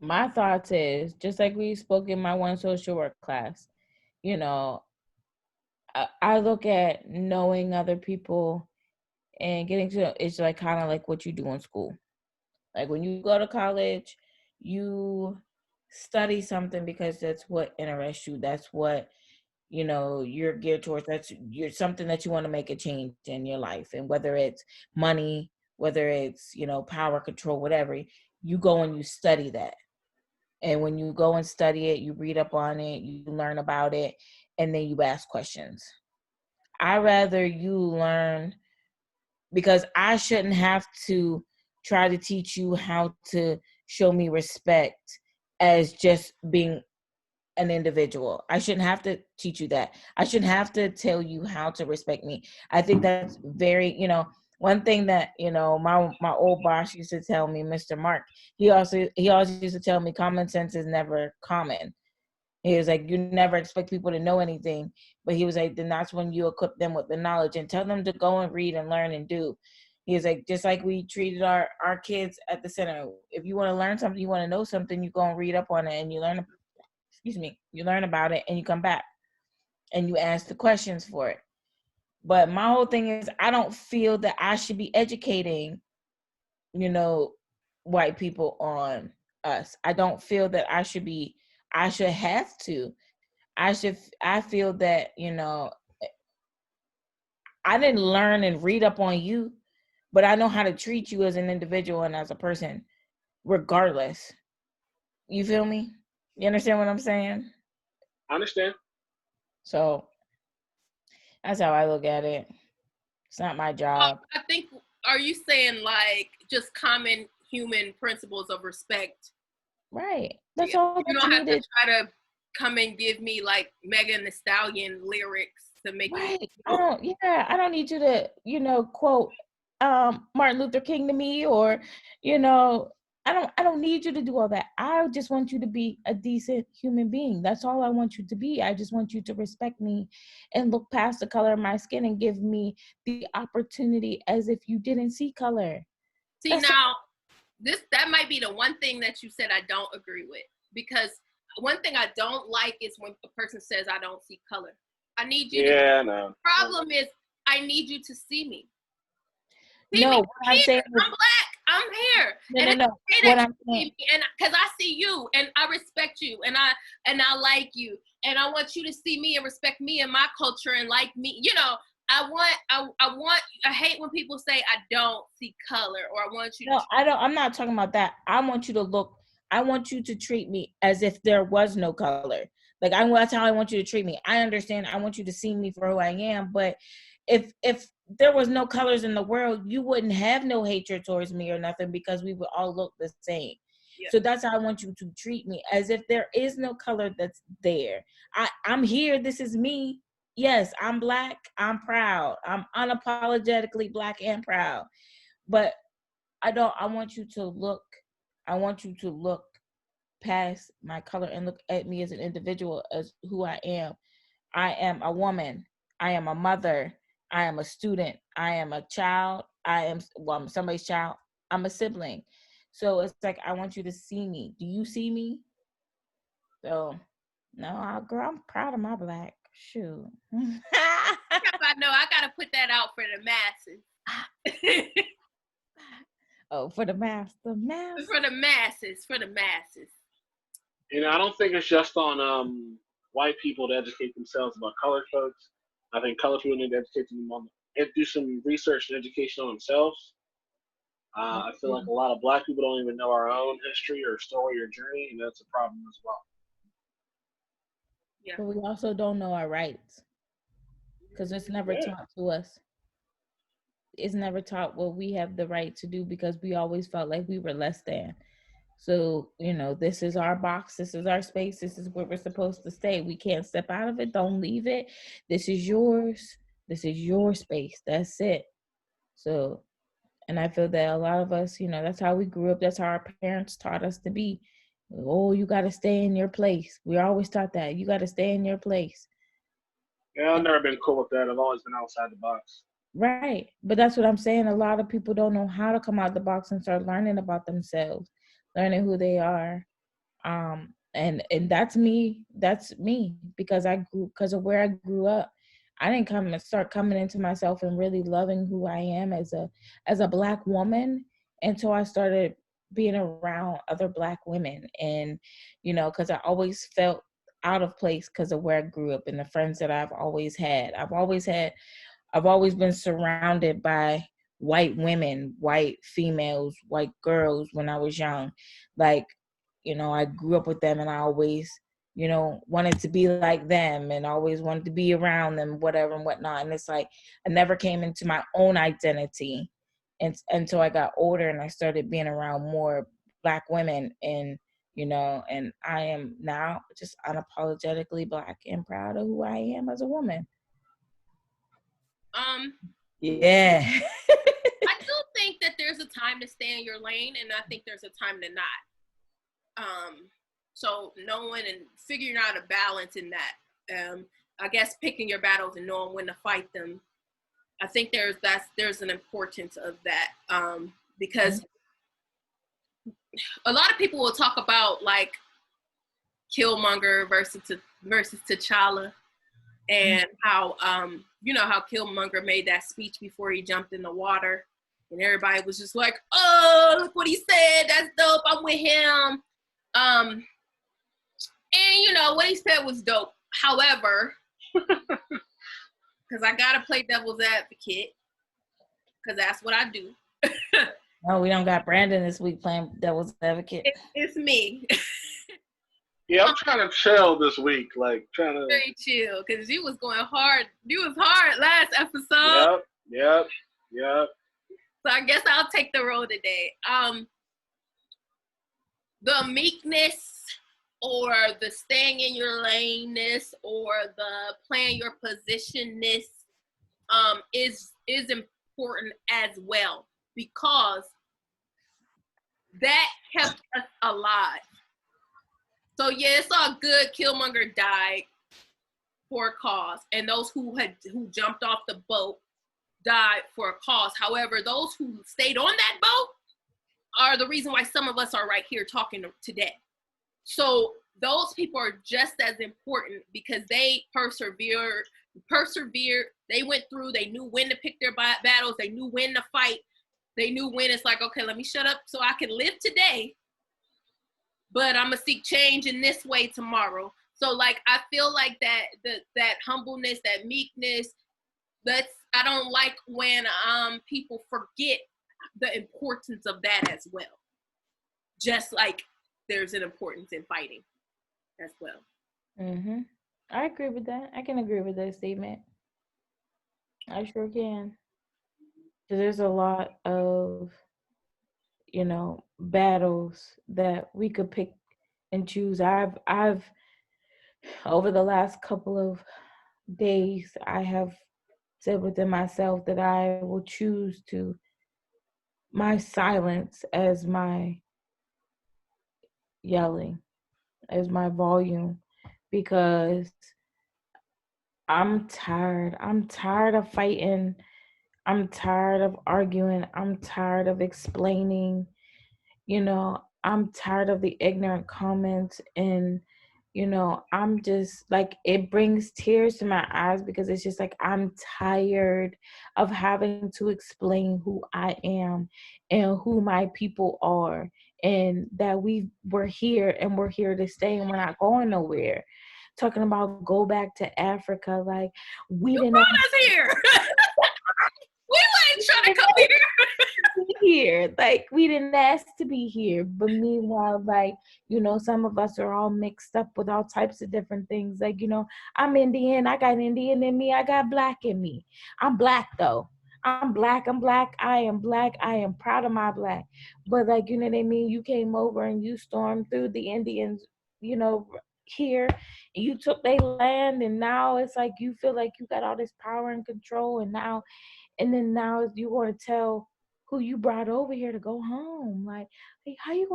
My thoughts is, just like we spoke in my one social work class, I look at knowing other people and getting to know, it's like kind of like what you do in school. Like when you go to college, you study something because that's what interests you. That's what, you're geared towards. You're something that you want to make a change in your life. And whether it's money, whether it's, power, control, whatever, you go and you study that. And when you go and study it, you read up on it, you learn about it, and then you ask questions. I rather you learn, because I shouldn't have to try to teach you how to show me respect as just being an individual. I shouldn't have to teach you that. I shouldn't have to tell you how to respect me. I think that's very, one thing that, my old boss used to tell me, Mr. Mark, he always used to tell me common sense is never common. He was like, you never expect people to know anything. But he was like, then that's when you equip them with the knowledge and tell them to go and read and learn and do. He was like, just like we treated our kids at the center. If you want to learn something, you want to know something, you go and read up on it and you learn about it and you come back and you ask the questions for it. But my whole thing is, I don't feel that I should be educating, white people on us. I don't feel that I should have to. I feel that, I didn't learn and read up on you, but I know how to treat you as an individual and as a person, regardless. You feel me? You understand what I'm saying? I understand. So that's how I look at it. It's not my job. I think, are you saying like just common human principles of respect? Right. That's all. You don't have to try to come and give me like Megan Thee Stallion lyrics to make right. I don't need you to, quote Martin Luther King to me, or, I don't need you to do all that. I just want you to be a decent human being. That's all I want you to be. I just want you to respect me and look past the color of my skin and give me the opportunity as if you didn't see color. See, now, that might be the one thing that you said I don't agree with, because one thing I don't like is when a person says I don't see color. I need you no. The problem is I need you to see me. What I'm saying is, I'm Black. I'm here. No. What I'm saying, and because I see you and I respect you and I like you and I want you to see me and respect me and my culture and like me. I hate when people say I don't see color, or I want you. No, I don't. I'm not talking about that. I want you to treat me as if there was no color. Like that's how I want you to treat me. I understand. I want you to see me for who I am. But if there was no colors in the world, you wouldn't have no hatred towards me or nothing, because we would all look the same. Yeah. So that's how I want you to treat me, as if there is no color that's there. I'm here. This is me. Yes, I'm Black. I'm proud. I'm unapologetically Black and proud. But I want you to look past my color and look at me as an individual, as who I am. I am a woman. I am a mother. I am a student. I am a child. I'm somebody's child. I'm a sibling. So it's like, I want you to see me. Do you see me? So, no, girl, I'm proud of my Black. Shoot. I know. I got to put that out for the masses. Oh, for the masses. For the masses. You know, I don't think it's just on white people to educate themselves about colored folks. I think colored people need to educate them do some research and education on themselves. I feel like a lot of Black people don't even know our own history or story or journey, and that's a problem as well. Yeah. But we also don't know our rights, because it's never taught to us. It's never taught what we have the right to do, because we always felt like we were less than. So, you know, this is our box. This is our space. This is where we're supposed to stay. We can't step out of it. Don't leave it. This is yours. This is your space. That's it. So, and I feel that a lot of us, you know, that's how we grew up. That's how our parents taught us to be. Oh, you got to stay in your place. We're always taught that. You got to stay in your place. Yeah, I've never been cool with that. I've always been outside the box. Right. But that's what I'm saying. A lot of people don't know how to come out the box and start learning about themselves, learning who they are. And that's me. That's me, because of where I grew up. I didn't start coming into myself and really loving who I am as a Black woman until I started being around other Black women. And, you know, because I always felt out of place because of where I grew up and the friends that I've always had. I've always been surrounded by white women, white females, white girls when I was young. Like, you know, I grew up with them, and I always, you know, wanted to be like them and always wanted to be around them, whatever and whatnot. And it's like, I never came into my own identity until I got older and I started being around more Black women. And, you know, and I am now just unapologetically Black and proud of who I am as a woman. Yeah. I do think that there's a time to stay in your lane, and I think there's a time to not. So knowing and figuring out a balance in that. I guess picking your battles and knowing when to fight them. I think there's an importance of that. Because a lot of people will talk about like Killmonger versus T'Challa, and how you know how Killmonger made that speech before he jumped in the water, and everybody was just like, "Oh, look what he said! That's dope! I'm with him." And you know what he said was dope. However, because I gotta play devil's advocate, because that's what I do. No, we don't got Brandon this week playing devil's advocate. It's me. Yeah, I'm trying to chill this week, like trying to very chill, because you was going hard. You was hard last episode. Yep. So I guess I'll take the role today. The meekness, or the staying in your laneness, or the playing your positionness, is important as well, because that kept us alive. So yeah, it's all good. Killmonger died for a cause, and those who jumped off the boat died for a cause. However, those who stayed on that boat are the reason why some of us are right here talking today. So those people are just as important, because they persevered. They went through. They knew when to pick their battles. They knew when to fight. They knew when it's like, okay, let me shut up so I can live today, but I'm gonna seek change in this way tomorrow. So like, I feel like that humbleness, that meekness, I don't like when people forget the importance of that as well. Just like there's an importance in fighting as well. I agree with that. I can agree with that statement. I sure can. there's a lot of, battles that we could pick and choose. I've over the last couple of days, I have said within myself that I will choose to my silence as my yelling, as my volume, because I'm tired. I'm tired of fighting. I'm tired of arguing. I'm tired of explaining. I'm tired of the ignorant comments, and I'm just like, it brings tears to my eyes because it's just like I'm tired of having to explain who I am and who my people are, and that we're here and we're here to stay and we're not going nowhere. Talking about go back to Africa, like we You didn't brought us here. We ain't trying to come here. be here. Like we didn't ask to be here. But meanwhile, like, some of us are all mixed up with all types of different things. Like, I'm Indian, I got Indian in me, I got black in me. I'm black though. I'm black, I am black, I am proud of my black. But like, you know what I mean? You came over and you stormed through the Indians, you know, here, and you took their land, and now it's like you feel like you got all this power and control, and then now you want to tell who you brought over here to go home. Like, hey, how you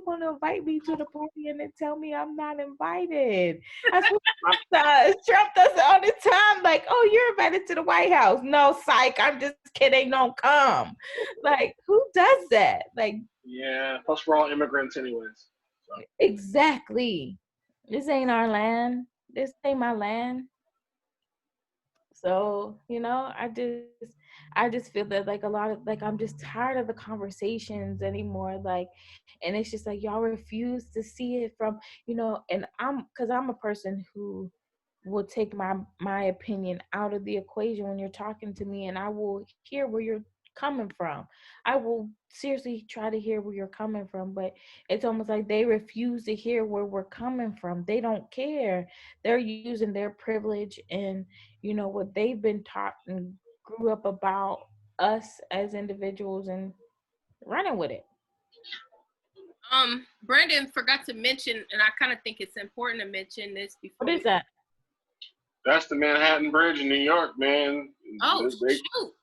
gonna invite me to the party and then tell me I'm not invited? That's what Trump does. Trump does it all the time. Like, oh, you're invited to the White House. No, psych, I'm just kidding. Don't come. Like, who does that? Like, Yeah. Plus, we're all immigrants, anyways. So. exactly. This ain't our land. This ain't my land. So, I just feel that like a lot of, like, I'm just tired of the conversations anymore. Like, and it's just like y'all refuse to see it from, and because I'm a person who will take my opinion out of the equation when you're talking to me, and I will hear where you're coming from. I will seriously try to hear where you're coming from, but it's almost like they refuse to hear where we're coming from. They don't care. They're using their privilege and what they've been taught and grew up about us as individuals and running with it. Brandon forgot to mention, and I kind of think it's important to mention this before. What is that? That's the Manhattan Bridge in New York, man. Oh, They, shoot.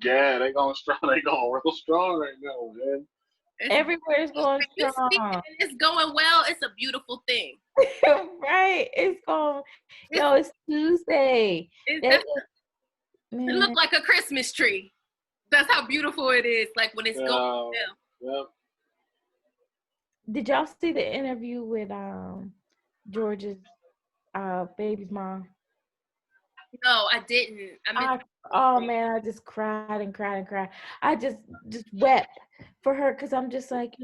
yeah, they going strong. They going real strong right now, man. Everywhere is going strong. It's going well. It's a beautiful thing. Right. It's going, it's Tuesday. It Man. looked like a Christmas tree. That's how beautiful it is. Like when it's going well. Yep. Did y'all see the interview with George's baby's mom? No, I didn't. Oh man, I just cried and cried and cried. I just wept for her because I'm just like,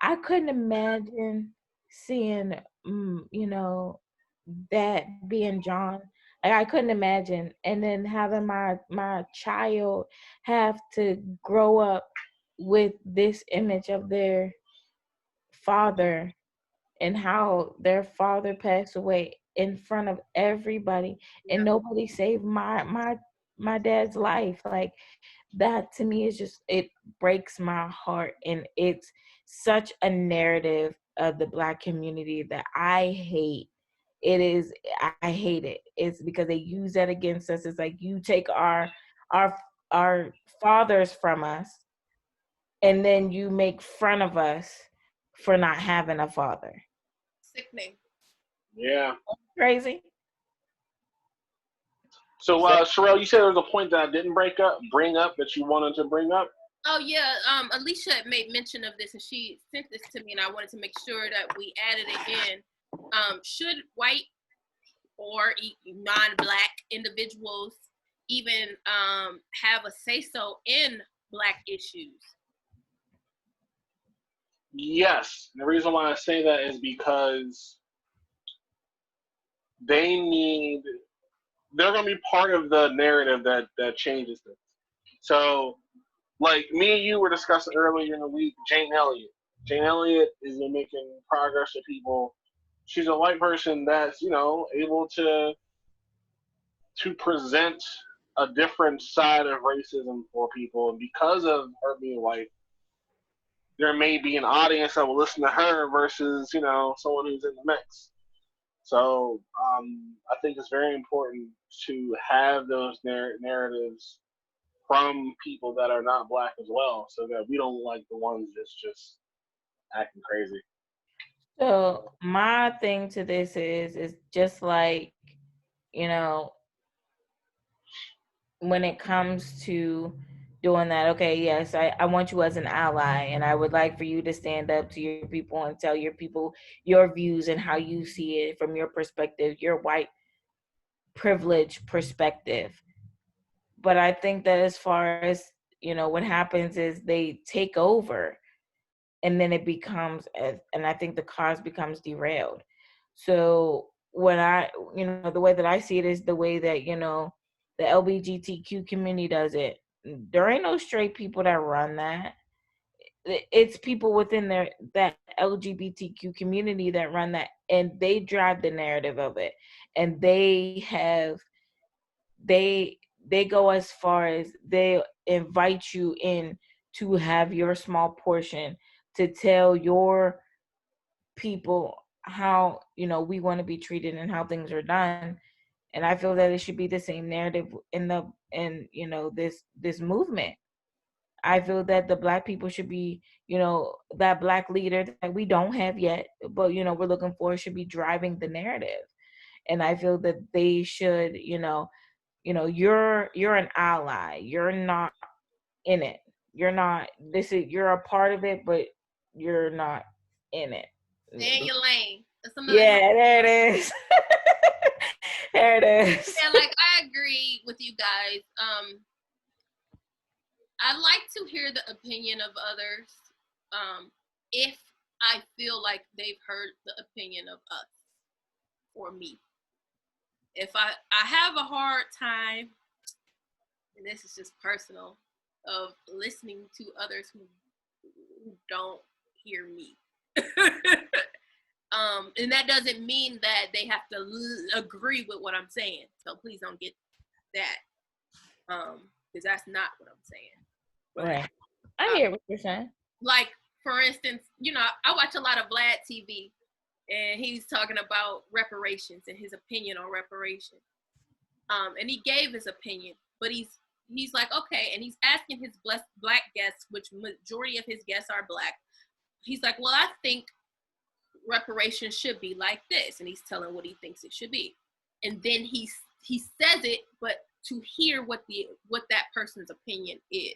I couldn't imagine seeing, that being John. Like, I couldn't imagine, and then having my child have to grow up with this image of their father and how their father passed away in front of everybody, and nobody saved my dad's life. Like, that to me is just, it breaks my heart, and it's such a narrative of the Black community that I hate. I hate it. It's because they use that against us. It's like, you take our our fathers from us, and then you make fun of us for not having a father. Sickening. Yeah. Crazy. So, Sherelle, you said there was a point that I didn't bring up that you wanted to bring up. Oh yeah, Alicia made mention of this, and she sent this to me, and I wanted to make sure that we added it in. Should white or non-Black individuals even have a say-so in Black issues? Yes. The reason why I say that is because they're going to be part of the narrative that changes things. So, like me and you were discussing earlier in the week, Jane Elliott. Jane Elliott is making progress to people. She's a white person that's, able to present a different side of racism for people, and because of her being white, there may be an audience that will listen to her versus someone who's in the mix. So I think it's very important to have those narratives from people that are not black as well, so that we don't look like the ones that's just acting crazy. So my thing to this is just like, you know, when it comes to doing that, okay, yes, I want you as an ally, and I would like for you to stand up to your people and tell your people your views and how you see it from your perspective, your white privilege perspective. But I think that as far as, what happens is they take over, and then it becomes, and I think the cause becomes derailed. So when the way that I see it is the way that, the LGBTQ community does it. There ain't no straight people that run that. It's people within that LGBTQ community that run that, and they drive the narrative of it. And they they go as far as they invite you in to have your small portion, to tell your people how we want to be treated and how things are done. And I feel that it should be the same narrative in this movement. I feel that the black people should be, that black leader that we don't have yet, but we're looking for, should be driving the narrative. And I feel that they should, you're an ally. You're not in it. You're a part of it, but you're not in it. Stay in your lane. Yeah, there it is. There it is. Yeah, like I agree with you guys. I like to hear the opinion of others. If I feel like they've heard the opinion of us or me. If I have a hard time, and this is just personal, of listening to others who don't hear me. And that doesn't mean that they have to agree with what I'm saying. So please don't get that, because that's not what I'm saying. Right. I hear what you're saying. Like, for instance, I watch a lot of Vlad TV, and he's talking about reparations and his opinion on reparations. And he gave his opinion, but he's like, okay, and he's asking his black guests, which majority of his guests are black. He's like, well, I think reparations should be like this, and he's telling what he thinks it should be, and then he says it, but to hear what that person's opinion is.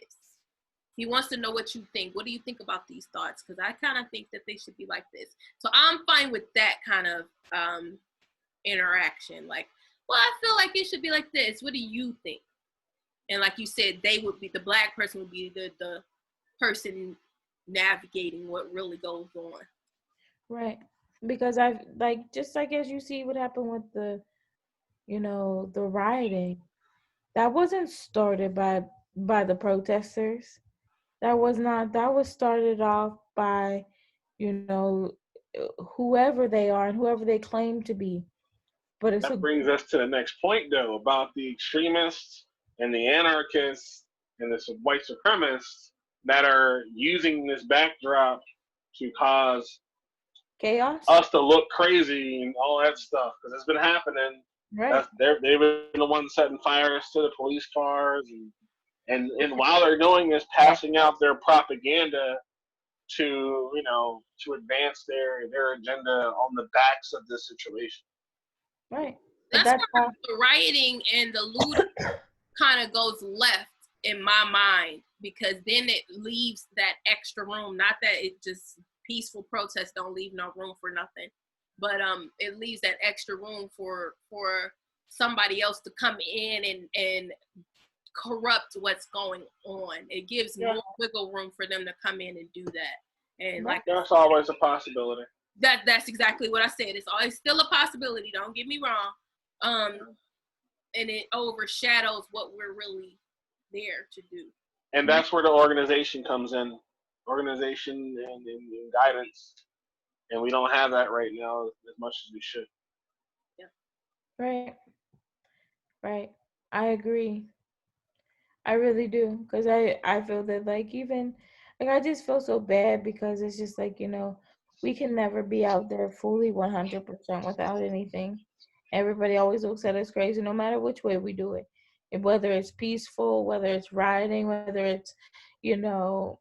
He wants to know what you think. What do you think about these thoughts? Because I kind of think that they should be like this. So I'm fine with that kind of interaction. Like, well, I feel like it should be like this. What do you think? And like you said, the black person would be the person navigating what really goes on. Right. Because just like as you see what happened with the rioting, that wasn't started by the protesters. That was started off by, whoever they are and whoever they claim to be. But that brings us to the next point, though, about the extremists and the anarchists and the white supremacists that are using this backdrop to cause chaos, us to look crazy and all that stuff, because it's been happening. Right. They've been the ones setting fires to the police cars, and while they're doing this, passing out their propaganda to advance their agenda on the backs of this situation. Right. That's where the rioting and the looting kind of goes left in my mind, because then it leaves that extra room. Not that it just peaceful protests don't leave no room for nothing, but it leaves that extra room for somebody else to come in and corrupt what's going on. It gives more wiggle room for them to come in and do that. And like, that's always a possibility. That's exactly what I said. It's always still a possibility. Don't get me wrong. And it overshadows what we're really there to do. And that's where the organization comes in. Organization and guidance. And we don't have that right now as much as we should. Yeah. Right. I agree. I really do, because I feel that like even like I just feel so bad because it's just like we can never be out there fully 100% without anything. Everybody always looks at us crazy, no matter which way we do it. And whether it's peaceful, whether it's rioting, whether it's you know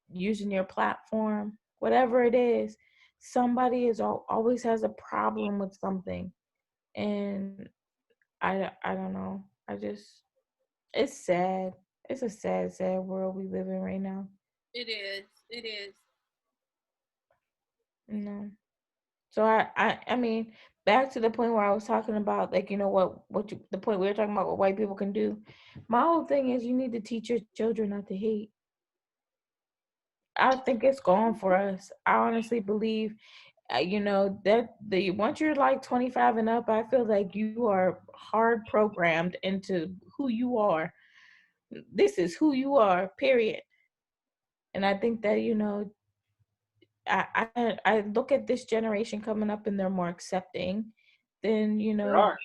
using your platform, whatever it is, somebody always has a problem with something, and I don't know. I just it's sad. It's a sad, sad world we live in right now. It is. It is. You know. So I mean, back to the point where I was talking about, like, the point we were talking about what white people can do. My whole thing is you need to teach your children not to hate. I think it's gone for us. I honestly believe, that the once you're like 25 and up, I feel like you are hard programmed into who you are. This is who you are, period. And I think that I look at this generation coming up and they're more accepting than They are.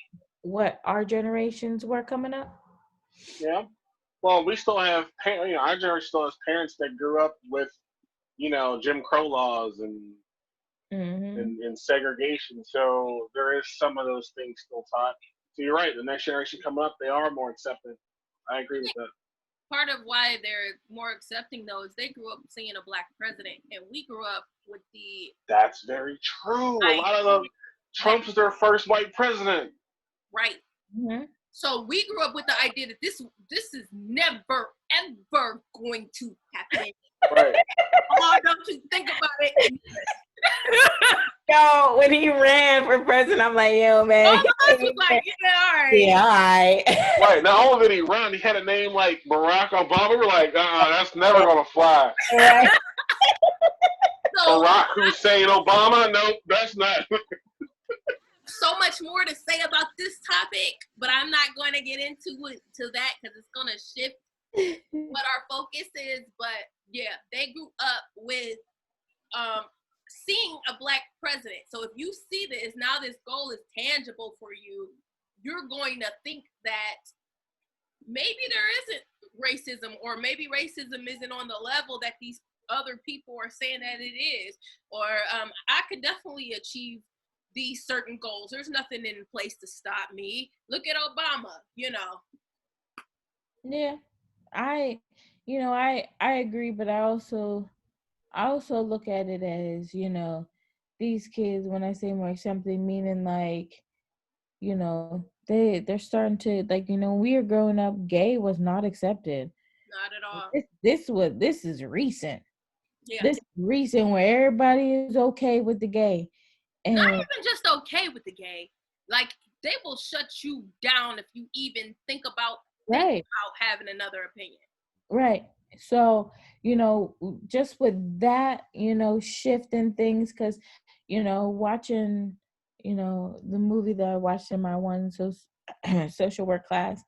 what our generations were coming up. Yeah. Well, we still have our generation still has parents that grew up with Jim Crow laws Hmm. and segregation. So there is some of those things still taught. So you're right. The next generation coming up, they are more accepting. I agree with that. Part of why they're more accepting though is they grew up seeing a black president, and we grew up with the That's very true. A lot of them, that Trump's their first white president. right. Hmm. So we grew up with the idea that this is never ever going to happen. Right. Oh, don't you think about it? Yo, when he ran for president, I'm like, yo, All man. of us was like, yeah, all right. Yeah, all right. Right. Not only did he run, he had a name like Barack Obama. We're like, that's never gonna fly. Right. So Barack Hussein Obama? Nope, that's not. so much more to say about this topic, but I'm not going to get into that because it's going to shift what our focus is. But yeah, they grew up with seeing a black president. So if you see this now, this goal is tangible for you. You're going to think that maybe there isn't racism, or maybe racism isn't on the level that these other people are saying that it is, or I could definitely achieve these certain goals. There's nothing in place to stop me. Look at Obama, Yeah, I, I agree, but I also look at it as these kids. When I say more accepting, meaning like they're starting to like when we were growing up, gay was not accepted. Not at all. This is recent. Yeah. This is recent where everybody is okay with the gay. And not even just okay with the gay. Like they will shut you down if you even think about having another opinion. Right. So, just with that, shift in things, because, watching, the movie that I watched in my social work class,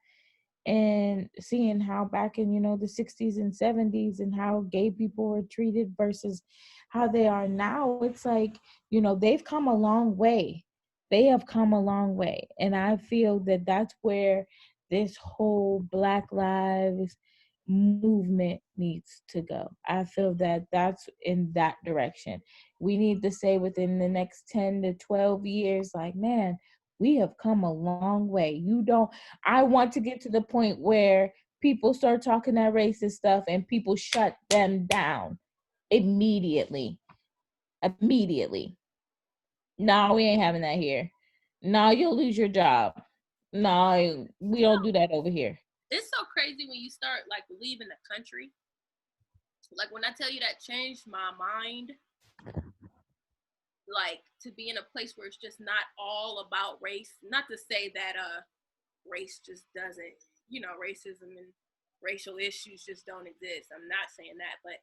and seeing how back in the 60s and 70s and how gay people were treated versus how they are now, it's like they've come a long way. They have come a long way, and I feel that that's where this whole Black Lives movement needs to go. I feel that that's in that direction. We need to say within the next 10 to 12 years, like, man, we have come a long way. I want to get to the point where people start talking that racist stuff and people shut them down immediately. Immediately. No, we ain't having that here. No, you'll lose your job. No, we don't do that over here. It's so crazy when you start like leaving the country. Like when I tell you that changed my mind, like to be in a place where it's just not all about race. Not to say that race just doesn't, racism and racial issues just don't exist. I'm not saying that, but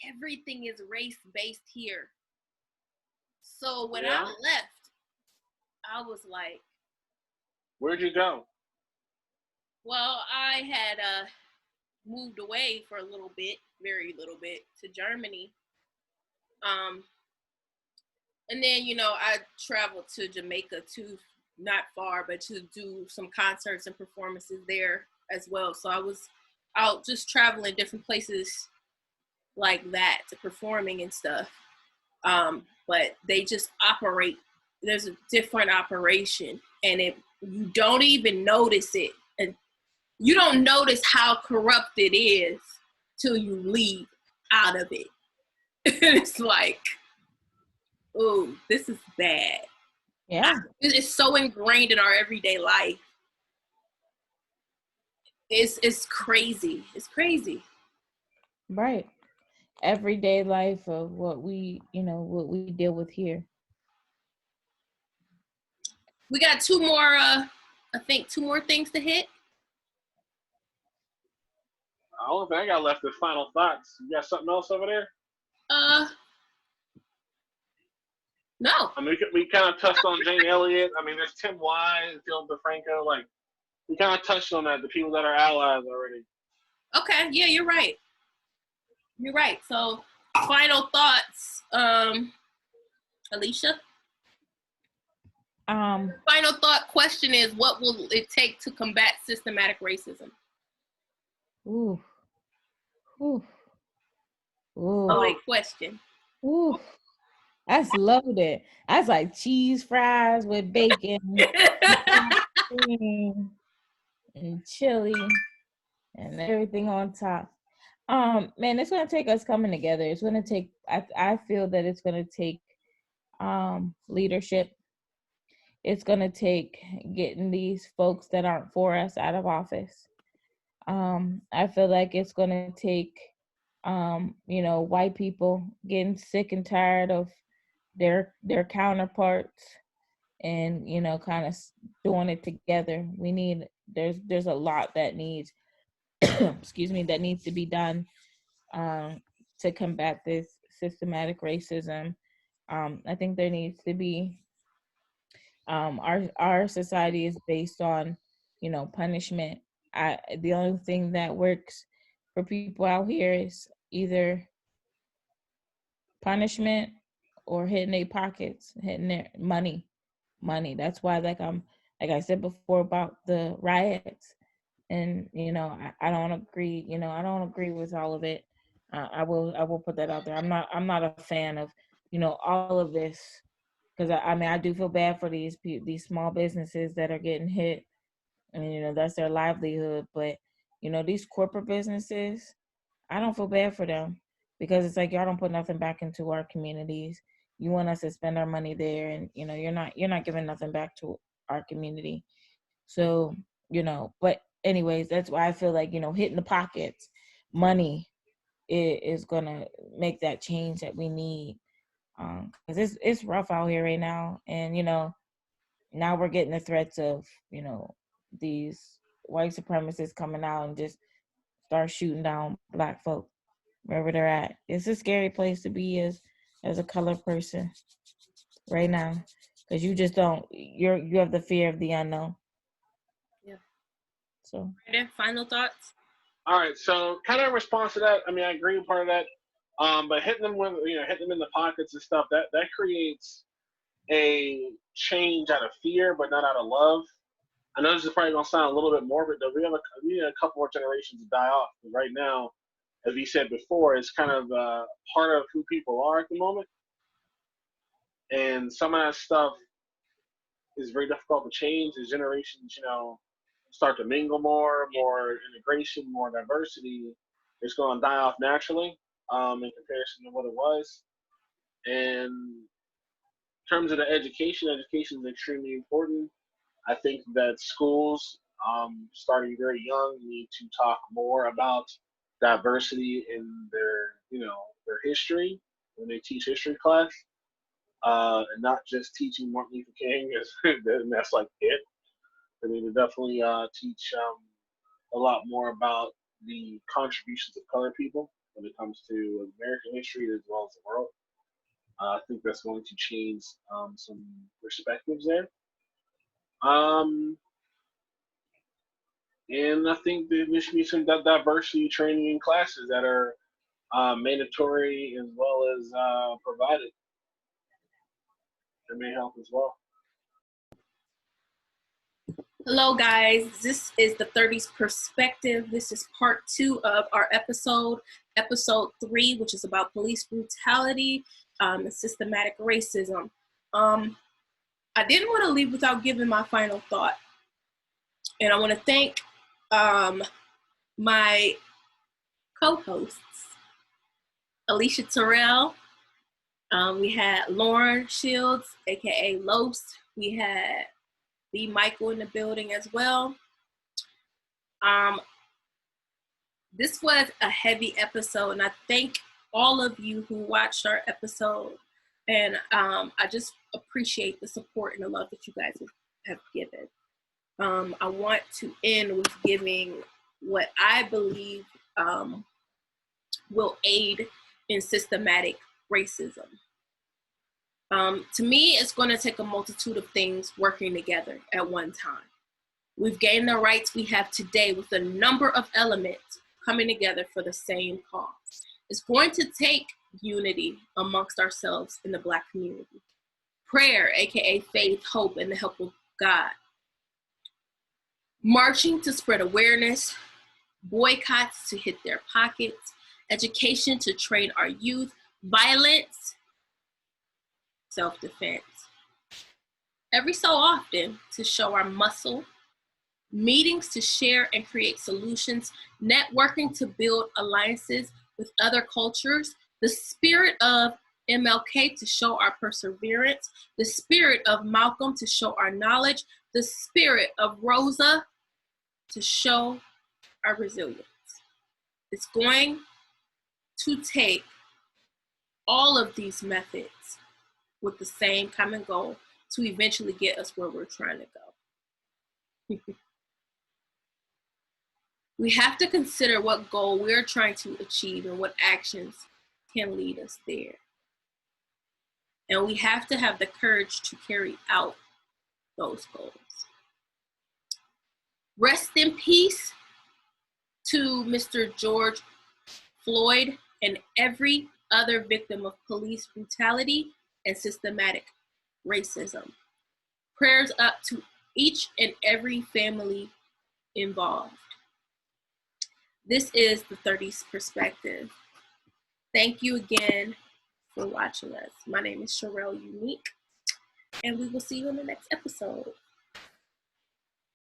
everything is race based here. So when I left, I was like, where'd you go? Well, I had moved away for a little bit, very little bit, to Germany. And then, I traveled to Jamaica too, not far, but to do some concerts and performances there as well. So I was out just traveling different places like that to performing and stuff. But they just operate. There's a different operation, and you don't even notice it, and you don't notice how corrupt it is till you leave out of it. It's like, oh, this is bad. Yeah. It's so ingrained in our everyday life. It's crazy. It's crazy. Right. Everyday life of what we deal with here. We got two more. I think two more things to hit. The only thing I got left is final thoughts. You got something else over there? No. I mean, we kind of touched on Jane Elliott. I mean, there's Tim Wise, Phil DeFranco. Like, we kind of touched on that, the people that are allies already. Okay, yeah, you're right. You're right. So, final thoughts, Alicia? Final thought question is, what will it take to combat systematic racism? Ooh. Ooh. Ooh. A big question. Ooh. That's loaded. That's like cheese fries with bacon and chili and everything on top. Man, it's gonna take us coming together. It's gonna take. I feel that it's gonna take leadership. It's gonna take getting these folks that aren't for us out of office. I feel like it's gonna take white people getting sick and tired of their counterparts and kind of doing it together. We need there's a lot that needs excuse me, that needs to be done to combat this systematic racism. I think there needs to be our society is based on punishment. The only thing that works for people out here is either punishment or hitting their pockets, hitting their money. That's why, like I said before about the riots, and I don't agree. I don't agree with all of it. I will put that out there. I'm not a fan of all of this, because I mean I do feel bad for these small businesses that are getting hit, and that's their livelihood. But these corporate businesses, I don't feel bad for them, because it's like y'all don't put nothing back into our communities. You want us to spend our money there, and you're not giving nothing back to our community. So but anyways, that's why I feel like hitting the pockets, money is gonna make that change that we need. Because it's rough out here right now, and now we're getting the threats of these white supremacists coming out and just start shooting down Black folk wherever they're at. It's a scary place to be as a colored person right now, because you just don't you have the fear of the unknown. Yeah. So final thoughts. All right, so kind of in response to that, I mean, I agree with part of that, but hitting them in the pockets and stuff, that creates a change out of fear, but not out of love. I know this is probably gonna sound a little bit morbid, though. We need a couple more generations to die off. Right now, as we said before, it's kind of part of who people are at the moment, and some of that stuff is very difficult to change as generations, start to mingle more integration, more diversity. It's going to die off naturally in comparison to what it was. And in terms of the education is extremely important. I think that schools, starting very young, need to talk more about diversity in their history when they teach history class, and not just teaching Martin Luther King, and that's like it. They need to definitely teach a lot more about the contributions of colored people when it comes to American history as well as the world. I think that's going to change some perspectives there. And I think there should be some diversity training in classes that are mandatory as well as provided. That may help as well. Hello, guys. This is the 30's perspective. This is part 2 of our episode 3, which is about police brutality and systematic racism. I didn't want to leave without giving my final thought. And I want to thank my co-hosts, Alicia Terrell. We had Lauren Shields, aka Los. We had B. Michael in the building as well. This was a heavy episode, and I thank all of you who watched our episode. And I just appreciate the support and the love that you guys have given. I want to end with giving what I believe will aid in systematic racism. To me, it's going to take a multitude of things working together at one time. We've gained the rights we have today with a number of elements coming together for the same cause. It's going to take unity amongst ourselves in the Black community. Prayer, aka faith, hope, and the help of God. Marching to spread awareness, boycotts to hit their pockets, education to train our youth, violence, self-defense. Every so often to show our muscle, meetings to share and create solutions, networking to build alliances with other cultures, the spirit of MLK to show our perseverance, the spirit of Malcolm to show our knowledge, the spirit of Rosa to show our resilience. It's going to take all of these methods with the same common goal to eventually get us where we're trying to go. We have to consider what goal we're trying to achieve and what actions can lead us there. And we have to have the courage to carry out those goals. Rest in peace to Mr. George Floyd and every other victim of police brutality and systematic racism. Prayers up to each and every family involved. This is the 30's perspective. Thank you again for watching us. My name is Sherelle Unique, and we will see you in the next episode.